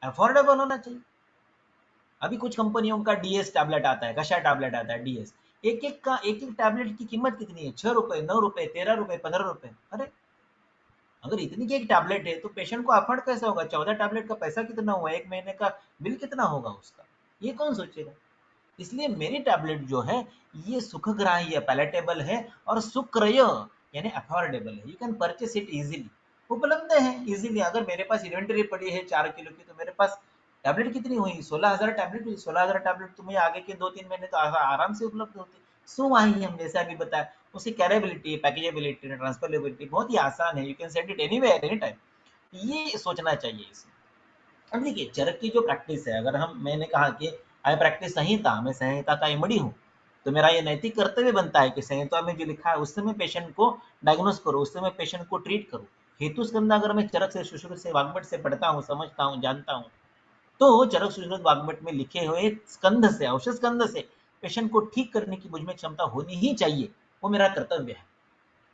[SPEAKER 5] अफोर्डेबल होना चाहिए। अभी कुछ कंपनियों का डीएस टैबलेट आता है, कषाय टैबलेट आता है डीएस, एक एक टैबलेट की कीमत कितनी है? 6 रुपए, 9 रुपए, 13 रुपए, 15 रुपए। अरे अगर इतनी की एक टैबलेट है तो पेशेंट को अफोर्ड कैसे होगा? 14 टैबलेट का पैसा कितना हुआ? 1 महीने का बिल कितना होगा उसका? ये कौन सोचेगा? इसलिए मेरी टैबलेट जो है ये सुखग्राही है, पैलेटेबल है, और सुक्रय यानी अफोर्डेबल है। You can purchase it easily, उपलब्ध है इजीली। अगर मेरे पास इन्वेंटरी पड़ी है 4 किलो की, तो मेरे पास टैबलेट कितनी हुई? 16,000 टैबलेट हुई। 16,000 टैबलेट तुम्हें आगे के 2-3 महीने तो आराम से उपलब्ध होती। सो आई हम जैसे अभी बताया, उसकी कैरेबिलिटी, पैकेजेबिलिटी, ट्रांसफरेबिलिटी बहुत ही आसान है। You can send it anywhere any time. ये सोचना चाहिए इसमें। अब देखिए, चरक की जो प्रैक्टिस है, अगर मैंने कहा कि आई प्रैक्टिस संहिता, मैं संहिता का इमड़ी हूँ, तो मेरा ये नैतिक कर्तव्य बनता है कि संहिता में जो लिखा है उससे मैं पेशेंट को डायग्नोस करूँ, उससे मैं पेशेंट को ट्रीट करूँ। हेतु स्कंद अगर मैं चरक से, सुश्रुत से, वाग्भट से पढ़ता हूँ, समझता हूँ, जानता हूँ, तो चरक, सुश्रुत, वाग्भट में लिखे हुए स्कंद से, औषध स्कंद से पेशेंट को ठीक करने की मुझ में क्षमता होनी ही चाहिए। वो मेरा कर्तव्य है,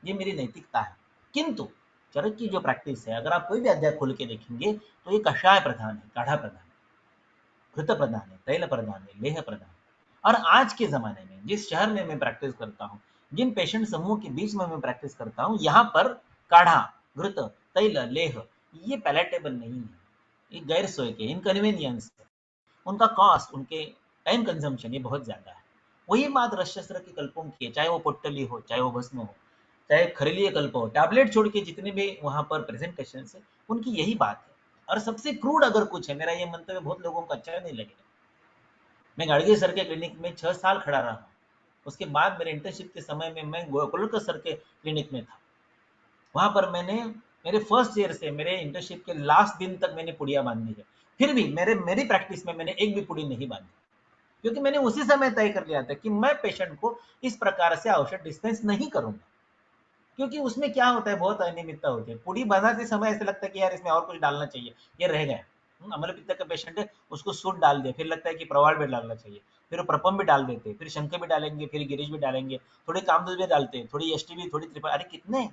[SPEAKER 5] ये मेरी नैतिकता है। किंतु चरक की जो प्रैक्टिस है, अगर आप कोई भी अध्याय खोल के देखेंगे तो ये कषाय प्रधान है, काढ़ा प्रधान है, घृत प्रधान है, तैल प्रधान है, लेह प्रधान है। और आज के ज़माने में जिस शहर में मैं प्रैक्टिस करता हूँ, जिन पेशेंट समूह के बीच में मैं प्रैक्टिस करता हूँ, यहाँ पर काढ़ा, घृत, तैल, लेह ये पैलेटेबल नहीं है, ये गैर सोए के इनकन्वीनियंस है। उनका कॉस्ट, उनके टाइम कंजम्पशन ये बहुत ज़्यादा है। वही बात रसशस्त्र के कल्पों की है, चाहे वो पोट्टली हो, चाहे वो भस्म हो, चाहे खरीलिय कल्प हो, टैबलेट छोड़ के जितने भी वहाँ पर प्रेजेंटेशन है, उनकी यही बात है। और सबसे क्रूड अगर कुछ है, मेरा ये मंतव्य बहुत लोगों को अच्छा नहीं लगेगा, मैं गाड़गे सर के क्लिनिक में 6 साल खड़ा रहा हूँ। उसके बाद मेरे इंटर्नशिप के समय में मैं गोलकर सर के क्लिनिक में था। वहाँ पर मैंने मेरे फर्स्ट ईयर से मेरे इंटर्नशिप के लास्ट दिन तक मैंने पुड़िया बांधी है। फिर भी मेरी प्रैक्टिस में मैंने एक भी पुड़ी नहीं बांधी, क्योंकि मैंने उसी समय तय कर लिया था कि मैं पेशेंट को इस प्रकार से औषध डिस्पेंस नहीं करूंगा। क्योंकि उसमें क्या होता है, बहुत अनियमितता होती है। पुड़ी बनाते समय ऐसा लगता है कि यार इसमें और कुछ डालना चाहिए, ये रह गया। अम्ल पित्त का पेशेंट है, उसको सूट डाल दिया, फिर लगता है कि प्रवाल भी डालना चाहिए, फिर प्रपम भी डाल देते, फिर शंकर भी डालेंगे, फिर गिरीश भी डालेंगे, थोड़ी कामदूज भी डालते, थोड़ी एसटी भी, थोड़ी त्रिपा, अरे कितने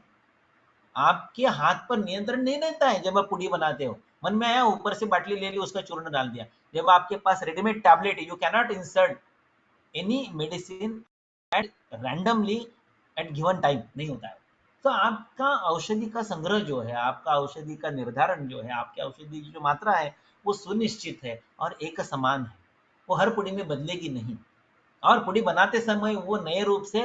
[SPEAKER 5] आपके हाथ पर नियंत्रण नहीं रहता है जब आप पुड़ी बनाते हो। मन में आया ऊपर से बाटली ले ली, उसका चूर्ण डाल दिया। जब आपके पास रेडीमेड टैबलेट है, you cannot insert any medicine at randomly at given time, नहीं होता है। तो आपका औषधि का संग्रह जो है, आपका औषधि का निर्धारण जो है, आपके औषधि की जो मात्रा है वो सुनिश्चित है और एक समान है, वो हर पुड़ी में बदलेगी नहीं। और पुड़ी बनाते समय वो नए रूप से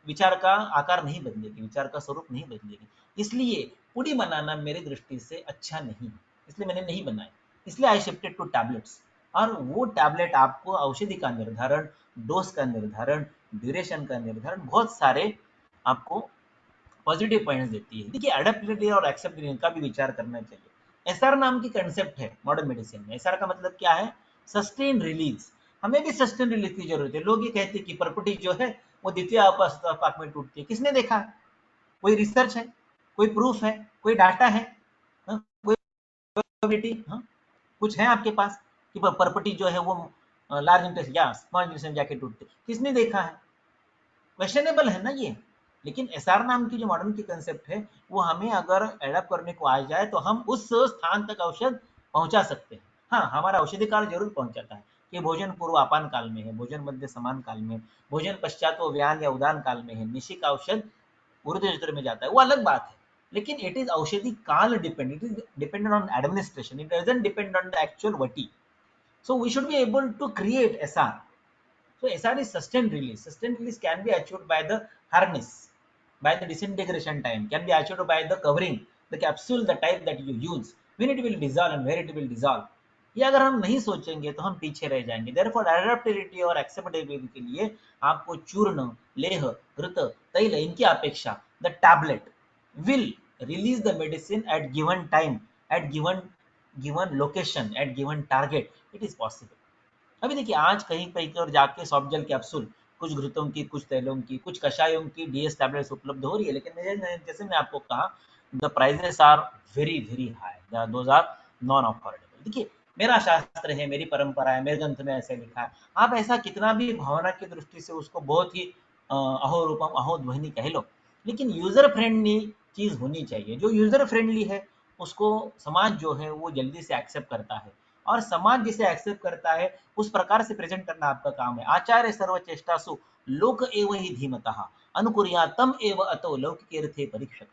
[SPEAKER 5] विचार का आकार नहीं बदलेगी, विचार का स्वरूप नहीं बदलेगी। इसलिए पुड़ी बनाना मेरी दृष्टि से अच्छा नहीं है, इसलिए मैंने नहीं बनाया। इसलिए आई शिफ्टेड टू टैबलेट्स। और वो टैबलेट आपको औषधि का निर्धारण, डोज का निर्धारण, ड्यूरेशन का निर्धारण, बहुत सारे आपको पॉजिटिव पॉइंट्स देती है। देखिए एडेप्टेबिलिटी और एक्सेप्टेबिलिटी का भी विचार करना चाहिए। एसआर नाम की कंसेप्ट है मॉडर्न मेडिसिन में। एसआर का मतलब क्या है? Sustain release. हमें भी सस्टेन रिलीज की जरूरत है। लोग ये कहते हैं कि प्रॉपर्टी जो है वो द्वितीय आपात में टूटती है। किसने देखा है? कोई रिसर्च है, कोई प्रूफ है, कोई डाटा है, कोई प्रोबेबिलिटी, कुछ है आपके पास कि प्रॉपर्टी जो है वो लार्ज इंटरेस्ट या स्मॉल इंटरेस्ट में जाके टूटती? किसने देखा है? क्वेश्चनेबल है ना ये। लेकिन एसआर नाम की जो मॉडर्न की कंसेप्ट है, वो हमें अगर एडप्ट करने को आ जाए तो हम उस स्थान तक औषध पहुंचा सकते हैं। हाँ, हमारा औषधि काल जरूर पहुंचाता है कि भोजन पूर्व आपान काल में है, भोजन मध्य समान काल में, भोजन पश्चात वो व्यान या उदान काल में है, निशिक औषध ऊर्ध्व क्षेत्र में जाता है, वो अलग बात है। लेकिन इट इज औषधि काल dependent, it is dependent on administration, it doesn't depend on the actual Vati. So we should be able to create SR. So SR is sustained release. Sustained release can be achieved by the harness, by the disintegration time, can be achieved by the covering, the capsule, the type that you use, when it will dissolve and where it will dissolve. ये अगर हम नहीं सोचेंगे तो हम पीछे रह जाएंगे। Therefore adaptability और acceptability के लिए आपको चूर्ण, लेह, घृत, तैल इनकी अपेक्षा the tablet will release the medicine at given time, at given location, at given target. It is possible. अभी देखिए आज कहीं कहीं और जाके सॉफ्ट जेल कैप्सूल, कुछ घृतों की, कुछ तेलों की, कुछ कषायों की डीएस टैबलेट्स उपलब्ध हो रही है। लेकिन जैसे मैं आपको कहा, the prices are very very high, those are non affordable. देखिए मेरा शास्त्र है, मेरी परंपरा है, मेरे ग्रंथ में ऐसे लिखा है। आप ऐसा कितना भी भावना की दृष्टि से उसको बहुत ही अहो रूपम अहो ध्वनि कह लो, लेकिन यूजर फ्रेंडली चीज होनी चाहिए। जो यूजर फ्रेंडली है उसको समाज जो है वो जल्दी से एक्सेप्ट करता है, और समाज जिसे एक्सेप्ट करता है उस प्रकार से प्रेजेंट करना आपका काम है। आचार्य सर्वचेष्टासु लोक एव ही धीमतः अनुकुर्या तम एव अतो लौकिकीर्थे परीक्षक।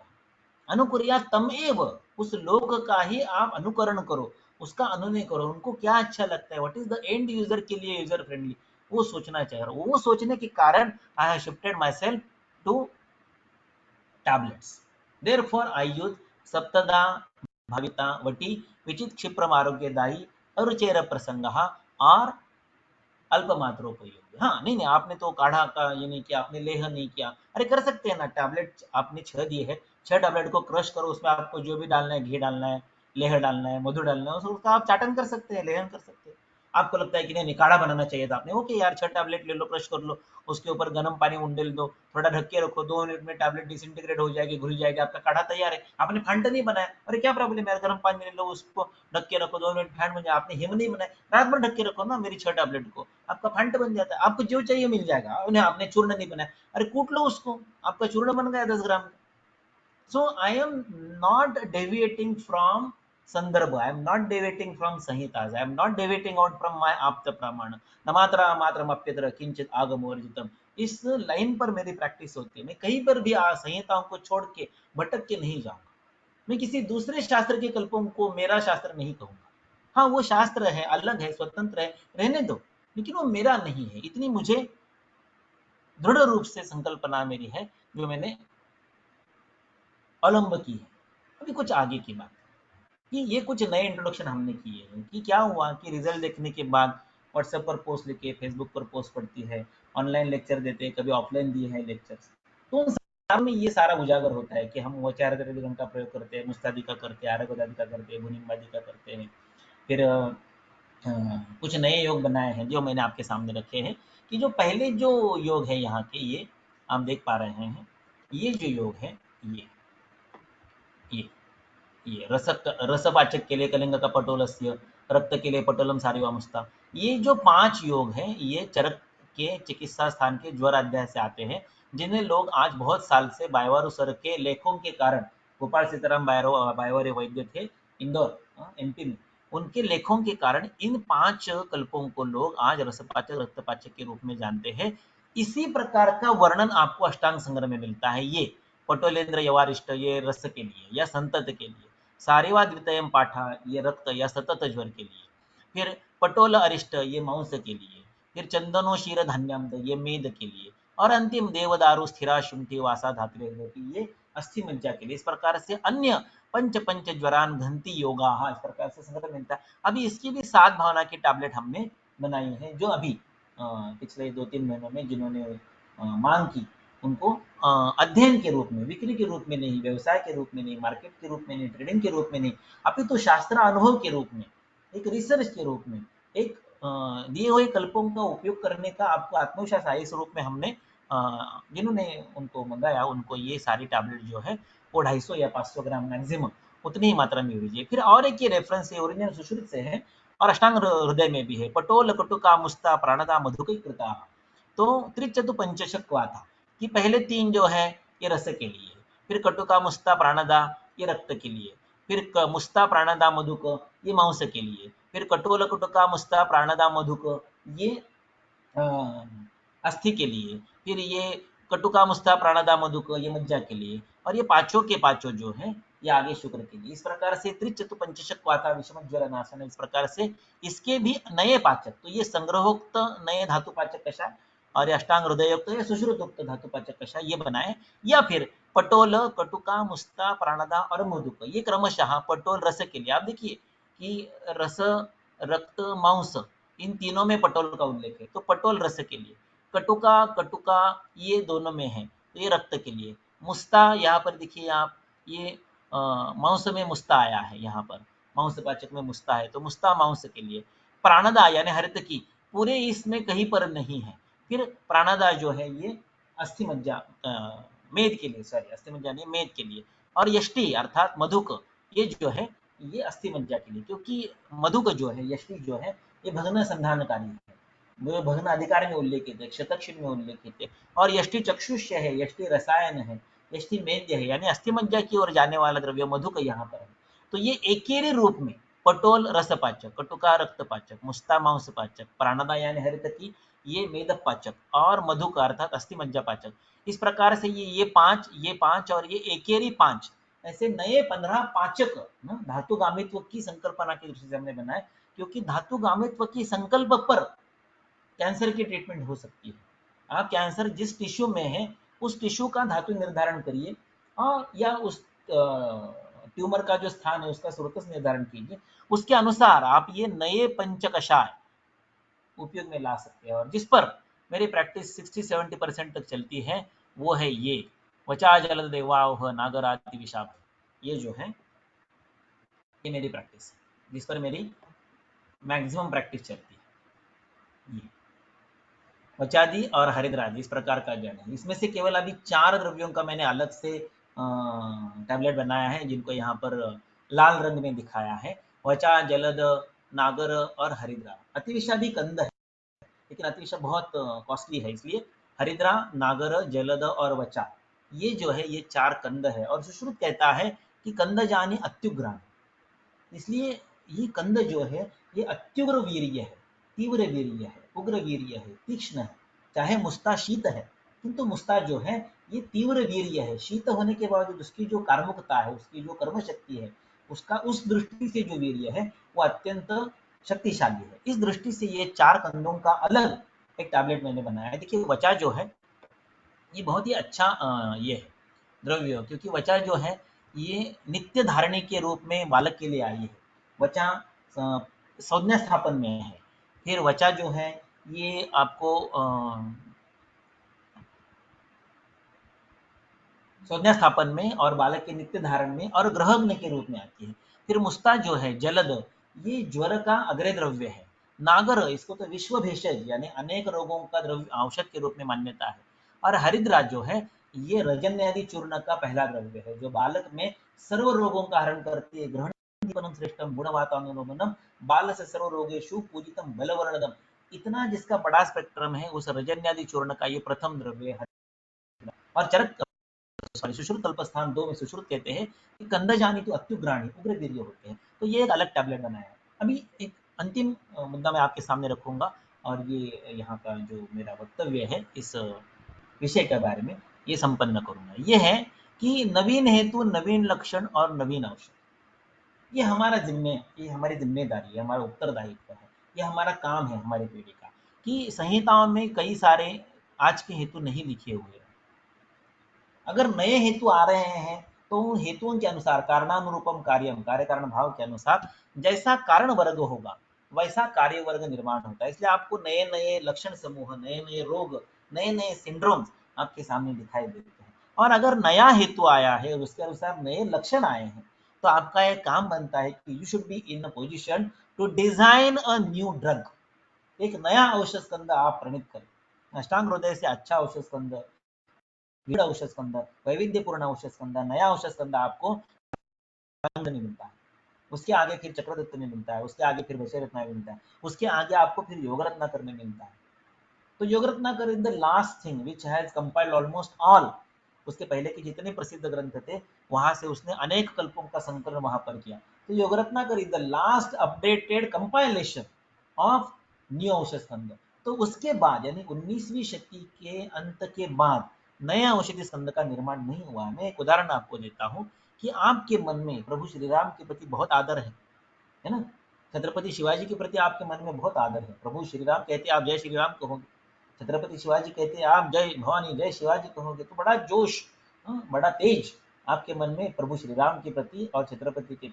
[SPEAKER 5] अनुकुर्या तम एव, उस लोक का ही आप अनुकरण करो, उसका अनुनय करो। उनको क्या अच्छा लगता है, what is the end user के लिए यूजर फ्रेंडली, वो सोचना चाहिए। वो सोचने के कारण I have shifted myself to tablets. Therefore, I use सप्तदा भाविता वटी विचित क्षिप्रम आरोग्यदायी अरुचेर प्रसंग और अल्पमात्रोपयोगी। हाँ, नहीं आपने तो काढ़ा का ये नहीं किया, आपने लेह नहीं किया, अरे कर सकते हैं ना। टैबलेट आपने 6 दिए हैं, 6 टैबलेट को क्रश करो, उसमें आपको जो भी डालना है, घी डालना है, लेह डालना है, मधु डालना है, उसका आप चाटन कर सकते हैं, लेहन कर सकते हैं। आपको लगता है कि नहीं काढ़ा बनाना चाहिए था आपने, ओके यार 6 टैबलेट ले लो, क्रश कर लो, उसके ऊपर गर्म पानी उंडेल दो, थोड़ा ढक के रखो, 2 मिनट में टैबलेट डिसइंटीग्रेट हो जाएगी, घुल जाएगी, आपका काढ़ा तैयार है। आपने फंड नहीं बनाया, अरे क्या प्रॉब्लम है, गर्म पानी ले लो, उसको ढक के रखो, 2 मिनट फैंड बन जाए। आपने हिम नहीं बनाया, रात भर ढक के रखो ना मेरी 6 टैबलेट को, आपका फंड बन जाता है, आपको जो चाहिए मिल जाएगा। उन्हें आपने चूर्ण नहीं बनाया, अरे कूट लो उसको, आपका चूर्ण बन गया 10 ग्राम। So I am not deviating from Sandarbha, I am not deviating from Sanhitas, I am not deviating out from my Apta Pramana, Namatra Matram Apyatra Kinchit Agamoर्जितम। इस लाइन पर मेरी प्रैक्टिस होती है। मैं कहीं पर भी संहिताओं को छोड़ के भटक के नहीं जाऊंगा। मैं किसी दूसरे शास्त्र के कल्पों को मेरा शास्त्र नहीं कहूंगा। हाँ, वो शास्त्र है, अलग है, स्वतंत्र है, रहने दो, लेकिन वो मेरा नहीं है। इतनी मुझे दृढ़ रूप से संकल्पना मेरी है, जो मैंने अवलंब की है। अभी कुछ आगे की बात कि ये कुछ नए इंट्रोडक्शन हमने किए हैं कि क्या हुआ कि रिजल्ट देखने के बाद व्हाट्सएप पर पोस्ट लिखे, फेसबुक पर पोस्ट पड़ती है, ऑनलाइन लेक्चर देते हैं, कभी ऑफलाइन दिए हैं लेक्चर्स, तो उन में ये सारा उजागर होता है कि हम वचारगण का प्रयोग करते हैं, मुस्तादी का करते हैं, आरगोदादी का करते हैं, भुनिम्बादी का करते हैं। फिर कुछ नए योग बनाए हैं जो मैंने आपके सामने रखे हैं कि जो पहले जो योग है यहाँ के, ये आप देख पा रहे हैं, ये जो योग है ये रसपाचक के लिए कलिंग का पटोलस्य, रक्त के लिए पटोलम सारिवामुस्ता, ये जो 5 योग हैं ये चरक के चिकित्सा स्थान के ज्वर अध्याय से आते हैं, जिन्हें लोग आज बहुत साल से बायवारू सर के लेखों के कारण, गोपाल सीताराम बायवारे वैद्य थे इंदौर एमपी में, उनके लेखों के कारण इन 5 कल्पों को लोग आज रसपाचक रक्तपाचक के रूप में जानते हैं। इसी प्रकार का वर्णन आपको अष्टांग संग्रह में मिलता है। ये पटोलेंद्र यवारिष्ट ये रस के लिए या संतत के लिए, सारिवा द्वितयम पाठा ये रक्त या सतत ज्वर के लिए, फिर पटोल अरिष्ट ये मांस के लिए, फिर चंदनो क्षीर धान्याम ये मेद के लिए, और अंतिम देवदारु स्थिरा शुंठी वासा धातु ये अस्थि मज्जा के लिए। इस प्रकार से अन्य पंच ज्वरान घंटी योगा इस प्रकार से संग्रह मिलता है। अभी इसकी भी 7 भावना की टैबलेट हमने बनाई है, जो अभी पिछले 2-3 महीनों में जिन्होंने मांग की उनको अध्ययन के रूप में, बिक्री के रूप में नहीं, व्यवसाय के रूप में नहीं, मार्केट के रूप में नहीं, ट्रेडिंग के रूप में नहीं, अपितु शास्त्र अनुभव के रूप में, एक रिसर्च के रूप में, एक दिए हुए कल्पों का उपयोग करने का आपको आत्मविश्वास आए, इस रूप में हमने जिन्होंने उनको मंगाया उनको ये सारी टैबलेट जो है वो 250 या 500 ग्राम मैक्सिमम उतनी ही मात्रा में भेजिए। फिर और एक ये रेफरेंस है, ओरिजिनल सुश्रुत से है और अष्टांग हृदय में भी है, पटोल कटुका मुस्ता प्राणदा मधुकै कृता, तो त्रिचतु पंचशक था कि पहले 3 जो है ये रस के लिए, फिर कटुका मुस्ता प्राणदा ये रक्त के लिए, फिर मुस्ता प्राणदा मधुक ये मांस के लिए, फिर कटोल कटुका मुस्ता प्राणदा मधुक ये अस्थि के लिए, फिर ये कटुका मुस्ता प्राणदा मधुक ये मज्जा के लिए, और ये पांचों के पांचों जो है ये आगे शुक्र के लिए। इस प्रकार से त्रिचतु पंचशक वाता विषम ज्वर नाशन, इस प्रकार से इसके भी नए पाचक, तो ये संग्रहोक्त नए धातु पाचक कषाय और अष्टांग हृदयोक्त या सुश्रुतोक्त धातु पाचक कषाय ये बनाए, या फिर पटोल कटुका मुस्ता प्राणदा और मधुक ये क्रमशः पटोल रस के लिए। आप देखिए कि रस रक्त मांस इन तीनों में पटोल का उल्लेख है, तो पटोल रस के लिए, कटुका कटुका ये दोनों में है तो ये रक्त के लिए, मुस्ता यहाँ पर देखिए आप ये मांस में मुस्ता आया है, यहाँ पर मांस पाचक में मुस्ता है तो मुस्ता मांस के लिए, प्राणदा यानी हरित की पूरे इसमें कहीं पर नहीं है, फिर प्राणदा जो है ये अस्थि मज्जा मेद के लिए, सॉरी अस्थि मज्जा नहीं मेद के लिए, और यष्टि अर्थात मधुक ये जो है ये अस्थि मज्जा के लिए, क्योंकि मधुक जो है यष्टि जो है ये भग्न संधानकारी है, वो भग्न अधिकार में उल्लेखित है, शतक्षिण में उल्लेखित है, और यष्टि चक्षुष्य है, यष्टि रसायन है, यष्टि मेद्य है, यानी अस्थि मज्जा की ओर जाने वाला द्रव्य मधुक यहाँ पर है। तो ये एकेरी रूप में पटोल रसपाचक, कटुका रक्तपाचक, मुस्ता मांसपाचक, प्राणदा यानी हरितकी ये मेदक पाचक, और मधुक अर्थात अस्थि मज्जा पाचक, इस प्रकार से ये 5 और ये एकेरी 5 ऐसे नए 15 पाचक धातुगामित्व की संकल्पना की दृष्टि से हमने बनाए, क्योंकि धातुगामित्व की संकल्प पर कैंसर की ट्रीटमेंट हो सकती है। आप कैंसर जिस टिश्यू में है उस टिश्यू का धातु निर्धारण करिए, और या उस ट्यूमर का जो स्थान है उसका स्रोत निर्धारण कीजिए, उसके अनुसार आप ये नए पंचकषाय उपयोग में ला सकते हैं। और जिस पर मेरी प्रैक्टिस 60-70% तक चलती है वो है ये वचा जल देवाह नागराति विशाप, ये जो है ये मेरी प्रैक्टिस है जिस पर मेरी मैक्सिमम प्रैक्टिस चलती है। ये वचादि और हरिद्रादि इस प्रकार का जल है, इसमें से केवल अभी 4 द्रव्यों का मैंने अलग से टैबलेट बनाया है, जिनको यहाँ पर लाल रंग में दिखाया है, वचा जलद नागर और हरिद्रा। अतिविषा भी कंद है लेकिन अतिविषा बहुत कॉस्टली है, इसलिए हरिद्रा नागर जलद और वचा ये जो है ये 4 कंद है, और सुश्रुत कहता है कि कंद जाने अत्युग्राम, इसलिए ये कंद जो है ये अत्युग्र वीर्य है, तीव्र वीर्य है, उग्र वीर्य है, तीक्ष्ण है। चाहे मुस्ता शीत है, किंतु मुस्ता जो है ये तीव्र वीर्य है। शीत होने के बावजूद उसकी जो कार्मुकता है, उसकी जो कर्म शक्ति है, उसका उस दृष्टि से जो वीर्य है वो अत्यंत शक्तिशाली है। इस दृष्टि से ये 4 कंदों का अलग एक टैबलेट मैंने बनाया है। देखिए वचा जो है ये बहुत ही अच्छा ये है द्रव्य, क्योंकि वचा जो है ये नित्य धारणी के रूप में बालक के लिए आई है। वचा संज्ञा स्थापन में है। फिर वचा जो है ये आपको संज्ञा स्थापन में और बालक के नित्य धारण में और ग्रहग्न के रूप में आती है। फिर मुस्ता जो है जलद, ये ज्वर का अग्रय द्रव्य है। नागर, इसको तो विश्व भेषज यानी अनेक रोगों का द्रव्य औषध के रूप में मान्यता है। और हरिद्रा जो है ये रजन्यादि चूर्ण का पहला द्रव्य है, जो बालक में सर्व रोगों का हरण करती है। ग्रहण श्रेष्ठम गुणवातानुगमनम बाल से सर्व रोगेशु पूजितम बलवर्णदम, इतना जिसका बड़ा स्पेक्ट्रम है उस रजन्यादि चूर्ण का ये प्रथम द्रव्य है। और चरक सॉरी सुश्रुत कल्पस्थान 2 में सुश्रुत कहते हैं कि कंद जानी तो अत्युग्राणी उग्र वीर्य होते हैं। तो ये एक अलग टैबलेट बनाया है। अभी एक अंतिम मुद्दा मैं आपके सामने रखूंगा, और ये यहाँ का जो मेरा वक्तव्य है इस विषय के बारे में ये संपन्न करूंगा। ये है कि नवीन हेतु, नवीन लक्षण और नवीन औषध, ये हमारा ये हमारी जिम्मेदारी है, हमारा उत्तरदायित्व है, ये हमारा काम है हमारी पीढ़ी का, कि संहिताओं में कई सारे आज के हेतु नहीं लिखे हुए हैं। अगर नए हेतु आ रहे हैं तो उन हेतुओं के अनुसार कारणानुरूपम कार्यम, कार्य कारण भाव के अनुसार जैसा कारण वर्ग होगा वैसा कार्य वर्ग निर्माण होता है। इसलिए आपको नए नए लक्षण समूह, नए नए रोग, नए नए सिंड्रोम्स आपके सामने दिखाई देते हैं। और अगर नया हेतु आया है और उसके अनुसार नए लक्षण आए हैं तो आपका एक काम बनता है कि you should be in a position to design a new drug. एक नया औषध स्कंद आप प्रणीत करें। अष्टांग हृदय से अच्छा औषध स्कंद, औषध स्कंद, वैविध्यपूर्ण औषध स्कंद, नया औषध स्कंद आपको नहीं मिलता है। उसके आगे फिर चक्रदत्त में मिलता है, उसके आगे फिर वैशरत्ना में मिलता है, उसके आगे आपको फिर योग रत्नाकर में मिलता है। तो योग Ratnakar is the last thing which has compiled almost all, उसके पहले के जितने प्रसिद्ध ग्रंथ थे वहां से उसने अनेक कल्पों का संकलन वहां पर किया। तो योग Ratnakar is the last updated compilation of new औषध स्कंद। तो उसके बाद यानी 19वीं शती के अंत के बाद नया औषधि स्कंद का निर्माण नहीं हुआ है। मैं एक उदाहरण आपको देता हूँ कि आपके मन में प्रभु श्री राम के प्रति बहुत आदर है ना, छत्रपति शिवाजी के प्रति आपके मन में बहुत आदर है। प्रभु श्री राम कहते आप जय श्री राम कहोगे, छत्रपति शिवाजी कहते आप जय भवानी जय शिवाजी कहोगे, तो बड़ा जोश, बड़ा तेज आपके मन में प्रभु श्री राम के प्रति और छत्रपति के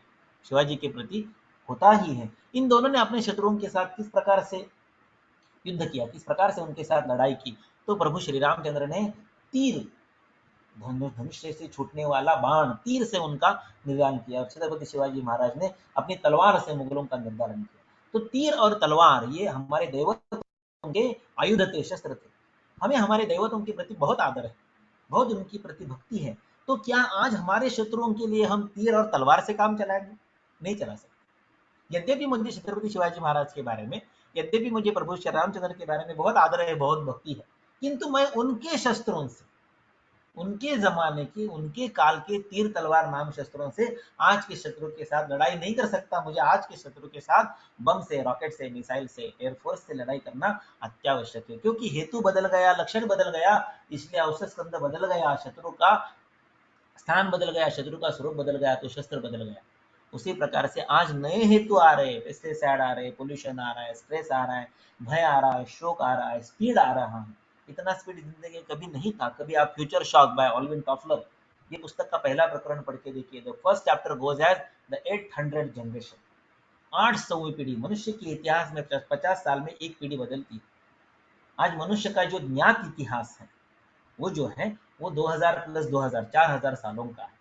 [SPEAKER 5] शिवाजी के प्रति होता ही है। इन दोनों ने अपने शत्रुओं के साथ किस प्रकार से युद्ध किया, किस प्रकार से उनके साथ लड़ाई की, तो प्रभु श्री रामचंद्र ने तीर, धनुष से छूटने वाला बाण, तीर से उनका निर्दारण किया, और छत्रपति शिवाजी महाराज ने अपनी तलवार से मुगलों का निर्दारण किया। तो तीर और तलवार ये हमारे देवतों के आयुध थे, शस्त्र थे। हमें हमारे देवतों के प्रति बहुत आदर है, बहुत उनकी प्रति भक्ति है। तो क्या आज हमारे शत्रुओं के लिए हम तीर और तलवार से काम चलाएंगे? नहीं चला सकते। यद्यपि मुझे छत्रपति शिवाजी महाराज के बारे में, यद्यपि मुझे प्रभु श्री रामचंद्र के बारे में बहुत आदर है, बहुत भक्ति है, किंतु मैं उनके शस्त्रों से, उनके जमाने की, उनके काल के तीर तलवार नाम शस्त्रों से आज के शत्रु के साथ लड़ाई नहीं कर सकता। मुझे आज के शत्रु के साथ बम से, रॉकेट से, मिसाइल से, एयरफोर्स से लड़ाई करना अत्यावश्यक है, क्योंकि हेतु बदल गया, लक्षण बदल गया, इसलिए औषध स्कंद बदल गया, शत्रु का स्थान बदल गया, शत्रु का स्वरूप बदल गया, तो शस्त्र बदल गया। उसी प्रकार से आज नए हेतु आ रहे, पेस्टिसाइड आ रहे, पोल्यूशन आ रहा है, स्ट्रेस आ रहा है, भय आ रहा है, शोक आ रहा है, स्पीड आ रहा है। इतना स्पीड जिंदगी कभी नहीं था। कभी आप future shock by Alvin Toffler, ये पुस्तक का पहला प्रकरण पढ़ के देखिए। The first chapter goes as the 800 generation, 800वीं पीढ़ी। मनुष्य के इतिहास में 50 साल में एक पीढ़ी बदलती। आज मनुष्य का जो ज्ञात इतिहास है वो जो है वो 2000 प्लस 2000, 4000 सालों का है।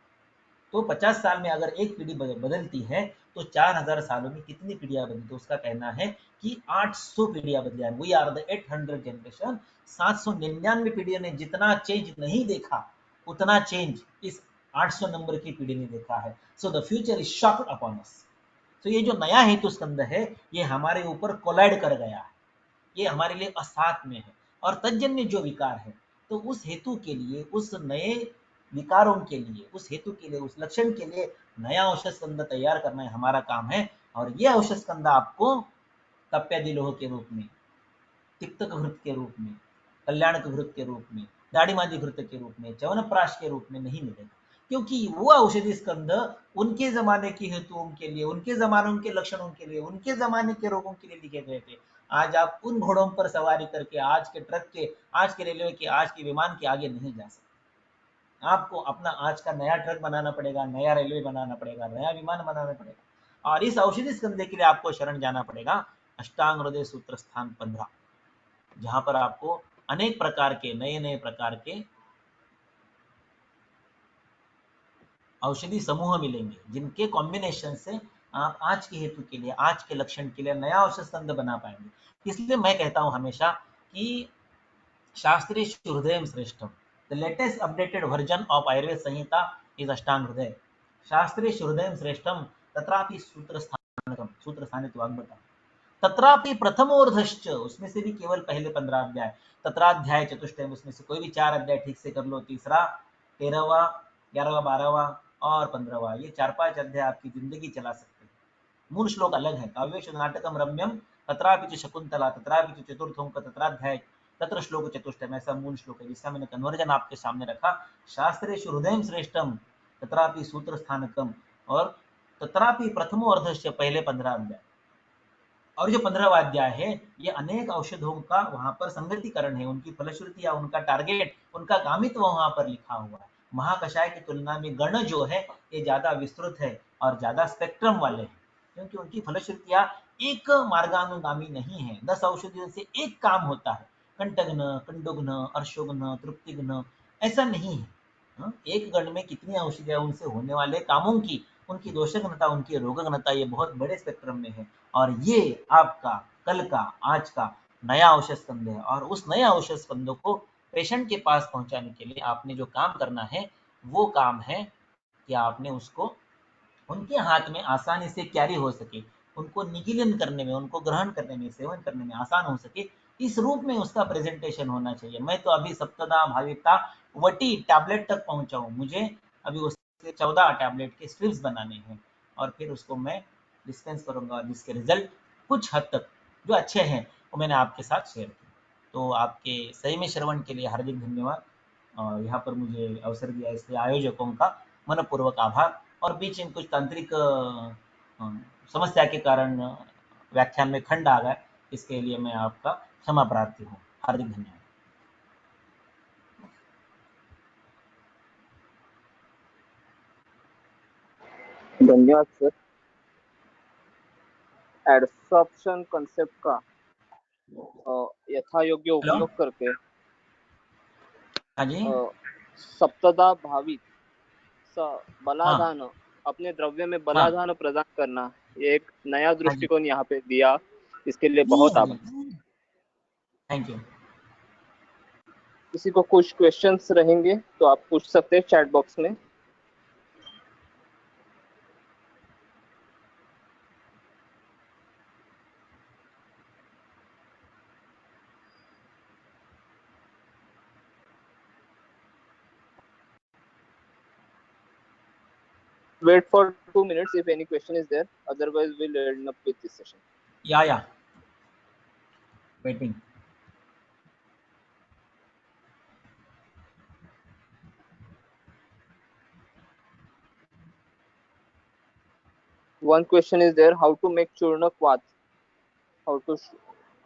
[SPEAKER 5] तो 50 साल में अगर एक पीढ़ी बदलती है तो 4000 सालों में कितनी पीढ़ियां बदली? तो उसका कहना है कि 800 पीढ़ियां बदली। We are the 800 generation. 799 पीढ़ियों ने जितना चेंज नहीं देखा उतना चेंज इस 800 नंबर की पीढ़ी ने देखा है। So the future is shocked upon us. तो ये जो नया हेतु स्कंद है ये हमारे ऊपर कोलाइड कर गया है, ये हमारे लिए असात में है। और तजन्य जो विकार है, तो उस हेतु के लिए, उस नए विकारों के लिए, उस हेतु के लिए, उस लक्षण के लिए नया औषध स्कंद तैयार करना है हमारा काम है। और ये औषध स्कंद आपको तप्यदिलोह के रूप में, तिक्तक घृत के रूप में, कल्याणक घृत के रूप में, दाढ़ीमादी घृत के रूप में, च्यवनप्राश के रूप में नहीं मिलेगा, क्योंकि वो औषधि स्कंद उनके जमाने की हेतुओं के लिए, उनके जमानों के लक्षणों के लिए, उनके जमाने के रोगों के लिए लिखे गए थे। आज आप उन घोड़ों पर सवारी करके आज के ट्रक के, आज के रेलवे के, आज के विमान के आगे नहीं जा सकते। आपको अपना आज का नया ट्रक बनाना पड़ेगा, नया रेलवे बनाना पड़ेगा, नया विमान बनाना पड़ेगा। और इस औषधि स्कंदे के लिए आपको शरण जाना पड़ेगा अष्टांग हृदय सूत्र स्थान 15, जहां पर आपको अनेक प्रकार के नए नए प्रकार के औषधि समूह मिलेंगे, जिनके कॉम्बिनेशन से आप आज के हेतु के लिए, आज के लक्षण के लिए नया औषध स्कंद बना पाएंगे। इसलिए मैं कहता हूं हमेशा कि शास्त्रीय हृदय श्रेष्ठम, the latest updated version of Ayurveda Samhita is Ashtanga Hridaya. शास्त्रीय हृदय श्रेष्ठम तत्रापि सूत्रस्थानकम, सूत्रस्थानित वाग्भटम, तत्रापि प्रथमोर्धश्च, उसमें से भी केवल पहले 15 अध्याय, तत्राध्याय चतुष्टयम, उसमें से कोई भी 4 अध्याय ठीक से कर लो, तीसरा, 13वां, 11वां, 12वां और 15वां, ये 4-5 अध्याय आपकी जिंदगी चला सकते हैं। मूल श्लोक अलग है, काव्येषु नाटकम रम्यम तत्रापि च शकुंतला तत्रापि च चतुर्थोंक तत्राध्याय तत्र श्लोक चतुष्टयम, ऐसा मूल श्लोक है, जिसका मैंने कन्वर्जन आपके सामने रखा। शास्त्रेषु हृदय श्रेष्ठम तत्रापि सूत्र स्थानकम, और तत्रापि प्रथमो अर्धश्च, पहले 15 अध्याय। और जो 15वां अध्याय है, ये अनेक औषधों का वहां पर संगतिकरण है, उनकी फलश्रुतियां, उनका टारगेट, उनका गामित्व वहां पर लिखा हुआ है। महाकषाय की तुलना में गण जो है ये ज्यादा विस्तृत है और ज्यादा स्पेक्ट्रम वाले हैं, क्योंकि उनकी फलश्रुतियां एक मार्गानुगामी नहीं है। 10 औषधियों से एक काम होता है, कंटघ्न, कंडुघ्न, अर्शोघ्न, तृप्तिघ्न, ऐसा नहीं है। एक गण में कितनी औषधियां, उनसे होने वाले कामों की, उनकी दोषघ्नता, उनकी रोगघ्नता, ये बहुत बड़े स्पेक्ट्रम में है। और ये आपका कल का, आज का नया औषध स्कंद है, और उस नए औषध स्कंदों को पेशेंट के पास पहुंचाने के लिए आपने जो काम करना है, वो काम है कि आपने उसको उनके हाथ में आसानी से कैरी हो सके, उनको निगीलन करने में, उनको ग्रहण करने में, सेवन करने में आसान हो सके, इस रूप में उसका प्रेजेंटेशन होना चाहिए। मैं तो अभी सप्तदा भाविता वटी टैबलेट तक पहुंचा हूं, मुझे अभी उसके 14 टैबलेट के स्ट्रिप्स बनाने हैं, और फिर उसको मैं डिस्पेंस करूंगा, जिसके रिजल्ट कुछ हद तक जो अच्छे हैं वो मैंने आपके साथ शेयर किए। तो आपके सही में श्रवण के लिए हार्दिक धन्यवाद, और यहाँ पर मुझे अवसर दिया इसलिए आयोजकों का मनपूर्वक आभार। और बीच में कुछ तांत्रिक समस्या के कारण व्याख्यान में खंड आ गया, इसके लिए मैं आपका क्षमा प्रार्थी हूँ। हार्दिक धन्यवाद।
[SPEAKER 2] धन्यवाद सर। एडसॉर्प्शन कंसेप्ट का यथा योग्य उपयोग करके
[SPEAKER 5] हाँ जी,
[SPEAKER 2] सप्तदा भावित बलाधान, अपने द्रव्य में बलाधान प्रदान करना, ये एक नया दृष्टिकोण यहाँ पे दिया, इसके लिए बहुत आभार।
[SPEAKER 5] Thank you.
[SPEAKER 2] किसी को कुछ क्वेश्चंस रहेंगे तो आप पूछ सकते हैं चैट बॉक्स में। Wait for 2 minutes if any question is there, otherwise we'll end up with this session.
[SPEAKER 5] Yeah, waiting.
[SPEAKER 2] One question is there, how to make churna kvat,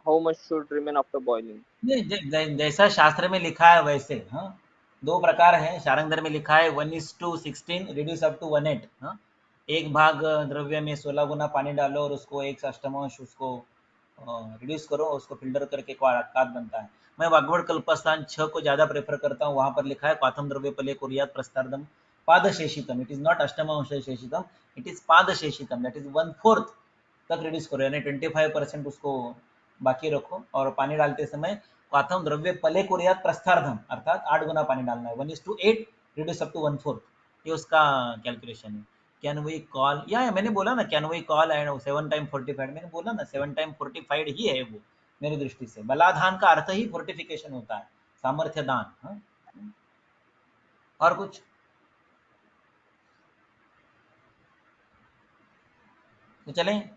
[SPEAKER 2] how much should remain after boiling?
[SPEAKER 5] जैसा शास्त्र में लिखा है वैसे। हाँ, 2 प्रकार है, शारंगधर में लिखा है 1:16 रिड्यूस अप टू 1:8। हाँ, एक भाग द्रव्य में 16 गुना पानी डालो और उसको 1/8 उसको रिड्यूस करो, उसको फिल्टर करके क्वाथ बनता है। मैं वाग्भट कल्पस्थान 6 को ज्यादा प्रेफर करता हूँ, वहां पर लिखा है क्वाथम द्रव्य पले कुर्यात प्रस्तार्धम पादशेषितम, इट इज नॉट अष्टमांश शेषितम, इट इज पादशेषितम, दैट इज 1/4 तक रिड्यूस करो, यानी 25% उसको बाकी रखो, और पानी डालते समय क्वाथम द्रव्य पले कुर्यात प्रस्थार्धम, अर्थात 8 गुना पानी डालना है, 1:8 रिड्यूस अप टू 1/4, ये उसका कैलकुलेशन है। कैन वी कॉल, या मैंने बोला ना, can we call and 7 time fortified, मैंने बोला ना 7 टाइम फोर्टिफाइड ही है वो मेरी दृष्टि से। बलाधान का अर्थ ही फोर्टिफिकेशन होता है, सामर्थ्य दान। और कुछ तो चलें,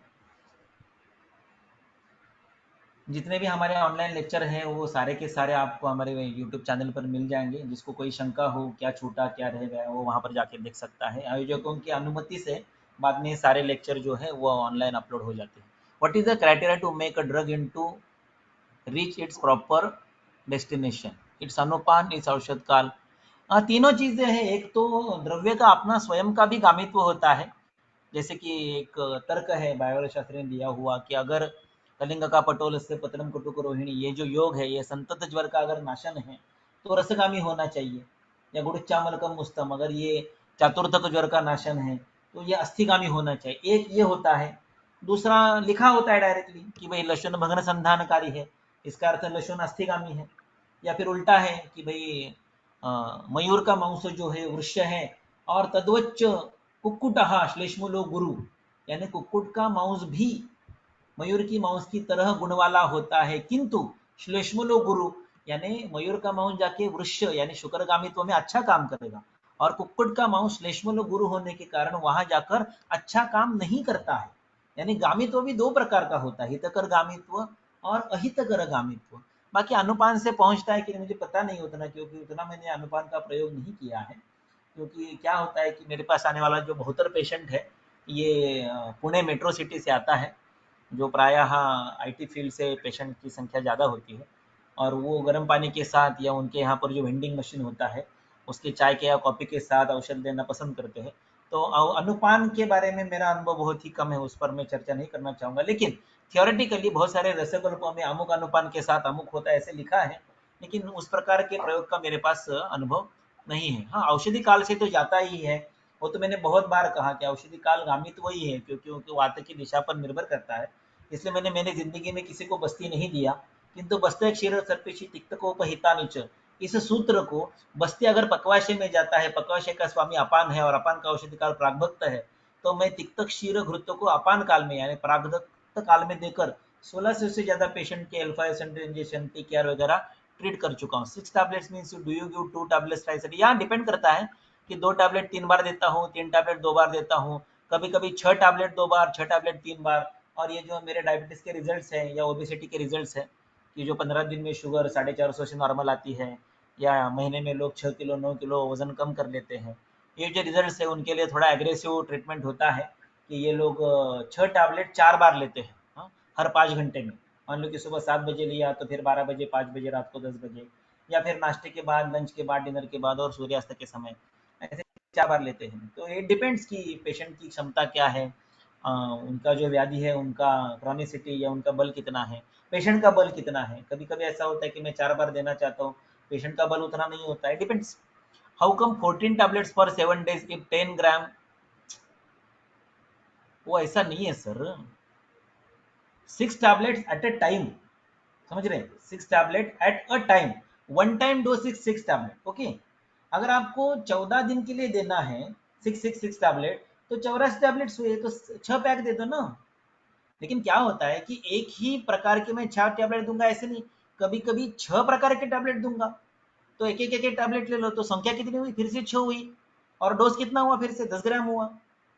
[SPEAKER 5] जितने भी हमारे ऑनलाइन लेक्चर हैं वो सारे के सारे आपको हमारे यूट्यूब चैनल पर मिल जाएंगे। जिसको कोई शंका हो, क्या छूटा क्या रह गया, वो वहाँ पर जाके देख सकता है। आयोजकों की अनुमति से बाद में सारे लेक्चर जो है वो ऑनलाइन अपलोड हो जाते हैं। What is the criteria to make a drug into reach its proper destination? It's anupana, it's aushadha kala. तीनों चीजें हैं। एक तो द्रव्य का अपना स्वयं का भी गामित्व होता है। जैसे कि एक तर्क है बायोल शास्त्र में दिया हुआ कि अगर कलिंग का पटोल से पत्रम कुटुक रोहिणी, ये जो योग है, ये संतत ज्वर का अगर नाशन है तो रसगामी होना चाहिए। या गुड़चामलकम मुस्तम, अगर ये चातुर्थक ज्वर का नाशन है तो ये अस्थिगामी होना चाहिए। एक ये होता है। दूसरा लिखा होता है डायरेक्टली कि भाई लशुन भग्न संधानकारी है, इसका अर्थ लशुन अस्थिगामी है। या फिर उल्टा है कि भाई मयूर का मांस जो है वृक्ष है और तद्वच्च कुक्कुट श्लेष्मूलो गुरु, यानी कुक्कुट का मांस भी मयूर की मांस की तरह गुण वाला होता है, किंतु श्लेष्मूलो गुरु यानी मयूर का मांस जाके वृक्ष यानी शुक्रगामित्व में अच्छा काम करेगा, और कुक्कुट का मांस श्लेष्मूलो गुरु होने के कारण वहां जाकर अच्छा काम नहीं करता है। यानी गामित्व भी दो प्रकार का होता है, हितकर गामित्व और अहितकर गामित्व। बाकी अनुपान से पहुंचता है कि मुझे पता नहीं उतना, क्योंकि उतना मैंने अनुपान का प्रयोग नहीं किया है। क्योंकि क्या होता है कि मेरे पास आने वाला जो 72 पेशेंट है ये पुणे मेट्रो सिटी से आता है, जो प्रायः आईटी फील्ड से पेशेंट की संख्या ज़्यादा होती है, और वो गर्म पानी के साथ या उनके यहाँ पर जो वेंडिंग मशीन होता है उसके चाय के या कॉफ़ी के साथ औषध देना पसंद करते हैं। तो अनुपान के बारे में मेरा अनुभव बहुत ही कम है, उस पर मैं चर्चा नहीं करना चाहूँगा। लेकिन थियोरेटिकली बहुत सारे रसगल्पों में अमुक अनुपान के साथ अमुक होता है ऐसे लिखा है, लेकिन उस प्रकार के प्रयोग का मेरे पास अनुभव नहीं है। हाँ, औषधि काल से तो जाता ही है, वो तो मैंने बहुत बार कहा कि औषधि काल गामित वही है, क्योंकि उनके वात की दिशा पर निर्भर करता है। इसलिए मैंने मेरी जिंदगी में किसी को बस्ती नहीं दिया, किंतु बस्ते क्षीर सर्पिशी तिक्तकोपहिता नीच, इस सूत्र को बस्ती अगर पक्वाशय में जाता है, पक्वाशय का स्वामी अपान है और अपान का औषधि काल प्रागभक्त है, तो मैं तिक्त क्षीर घृत को अपान काल में यानी प्रागभक्त काल में देकर 1600 से ज्यादा पेशेंट के अल्फा इंजेक्शन टीकेआर वगैरह ट्रीट कर चुका हूँ। 6 tablets means do you give 2 tablets twice a day? यहाँ डिपेंड करता है कि 2 टैबलेट 3 बार देता हूँ, 3 टैबलेट 2 बार देता हूँ, कभी कभी 6 टैबलेट 2 बार, 6 टैबलेट 3 बार। और ये जो मेरे डायबिटीज के रिजल्ट्स हैं या ओबेसिटी के रिजल्ट्स हैं कि जो 15 दिन में शुगर 450 से नॉर्मल आती है, या महीने में लोग 6 किलो 9 किलो वजन कम कर लेते हैं, ये जो रिजल्ट्स है उनके लिए थोड़ा एग्रेसिव ट्रीटमेंट होता है कि ये लोग 6 टैबलेट 4 बार लेते हैं, हाँ, हर 5 घंटे में। मान लो कि सुबह 7 बजे लिया तो फिर 12 बजे, 5 बजे, रात को 10 बजे, या फिर नाश्ते के बाद, लंच के बाद, डिनर के बाद और सूर्यास्त के समय, ऐसे 4 बार लेते हैं। तो ये डिपेंड्स कि पेशेंट की क्षमता क्या है, उनका जो व्याधि है उनका क्रॉनिसिटी या उनका बल कितना है, पेशेंट का बल कितना है। कभी कभी ऐसा होता है कि मैं 4 बार देना चाहता हूँ, पेशेंट का बल उतना नहीं होता है, depends. How come 14 tablets for 7 days if 10 ग्राम? वो ऐसा नहीं है sir, 6 tablets at a time, समझ रहे हैं? 6 tablet at a time, one time dose 6 tablet, okay. अगर आपको 14 दिन के लिए देना है 6 टैबलेट, तो 84 टैबलेट्स हुए, तो 6 पैक दे दो ना। लेकिन क्या होता है कि एक ही प्रकार के मैं 6 टैबलेट दूंगा ऐसे नहीं, कभी कभी 6 प्रकार के टैबलेट दूंगा, तो एक एक टैबलेट ले लो, तो संख्या कितनी हुई? फिर से 6 हुई, और डोज कितना हुआ? फिर से 10 ग्राम हुआ।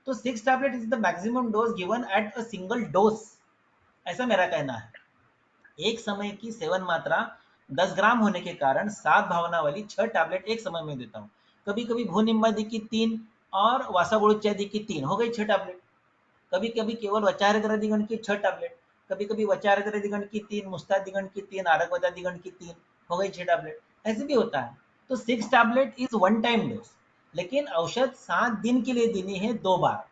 [SPEAKER 5] तो 6 tablet is the maximum dose given at a single dose, ऐसा मेरा कहना है। एक समय की सेवन मात्रा 10 ग्राम होने के कारण 7 भावना वाली 6 टैबलेट एक समय में देता हूँ। कभी कभी भूनिम्बादि की 3 और वासागुड़ुच्चादि की 3 हो गई 6 टैबलेट। कभी कभी केवल वचारदिगण की 6 टैबलेट, कभी कभी वचारदिगण की 3, मुस्तादिगण की 3, आरगवदादिगण की 3, हो गई 6 टैबलेट, ऐसे भी होता है। तो 6 tablet is one time dose, लेकिन औषध 7 दिन के लिए देनी है 2 बार,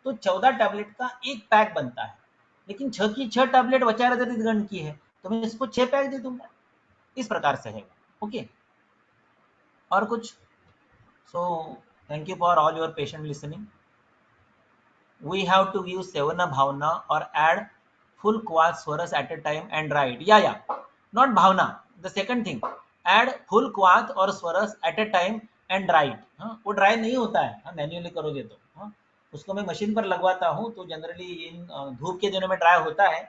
[SPEAKER 5] तो 14 टैबलेट का एक पैक बनता है। लेकिन 6 की 6 टैबलेट वचारदिगण की है, तो मैं इसको 6 पैक दे दूंगा, इस प्रकार से है। ओके, और कुछ? So thank you for all your patient listening. We have to give sevana bhavna or add full quad swaras at a time and write. Yeah, not bhavna. The second thing, add full quad और स्वरस at a time and write. हाँ, वो dry नहीं होता है, हाँ, manually करोगे तो। हाँ, उसको मैं मशीन पर लगवाता हूँ, तो जनरली इन धूप के दिनों में ड्राई होता है,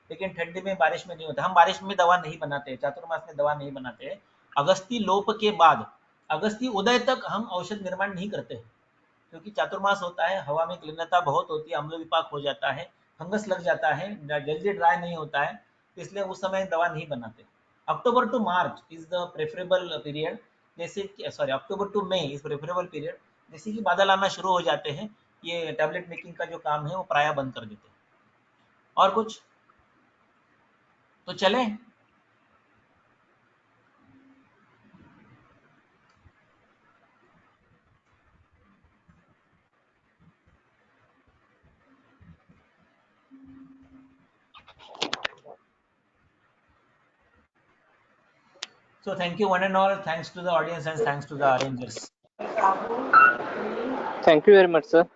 [SPEAKER 5] लेकिन ठंडी में, बारिश में नहीं होता। हम बारिश में दवा नहीं बनाते, चातुर्मास में दवा नहीं बनाते। अगस्ती लोप के बाद अगस्ती उदय तक हम औषध निर्माण नहीं करते, क्योंकि चातुर्मास होता है, हवा में क्लीनता बहुत होती है, अम्ल विपाक हो जाता है, फंगस लग जाता है, जल्दी ड्राई नहीं होता है, इसलिए उस समय दवा नहीं बनाते। October to March is the preferable period, जैसे sorry October to May is preferable period. जैसे कि बादल आना शुरू हो जाते हैं, ये टैबलेट मेकिंग का जो काम है वो प्राय बंद कर देते हैं। और कुछ तो चले। So thank you one and all. Thanks to the audience and thanks to the arrangers.
[SPEAKER 2] Thank you very much, sir.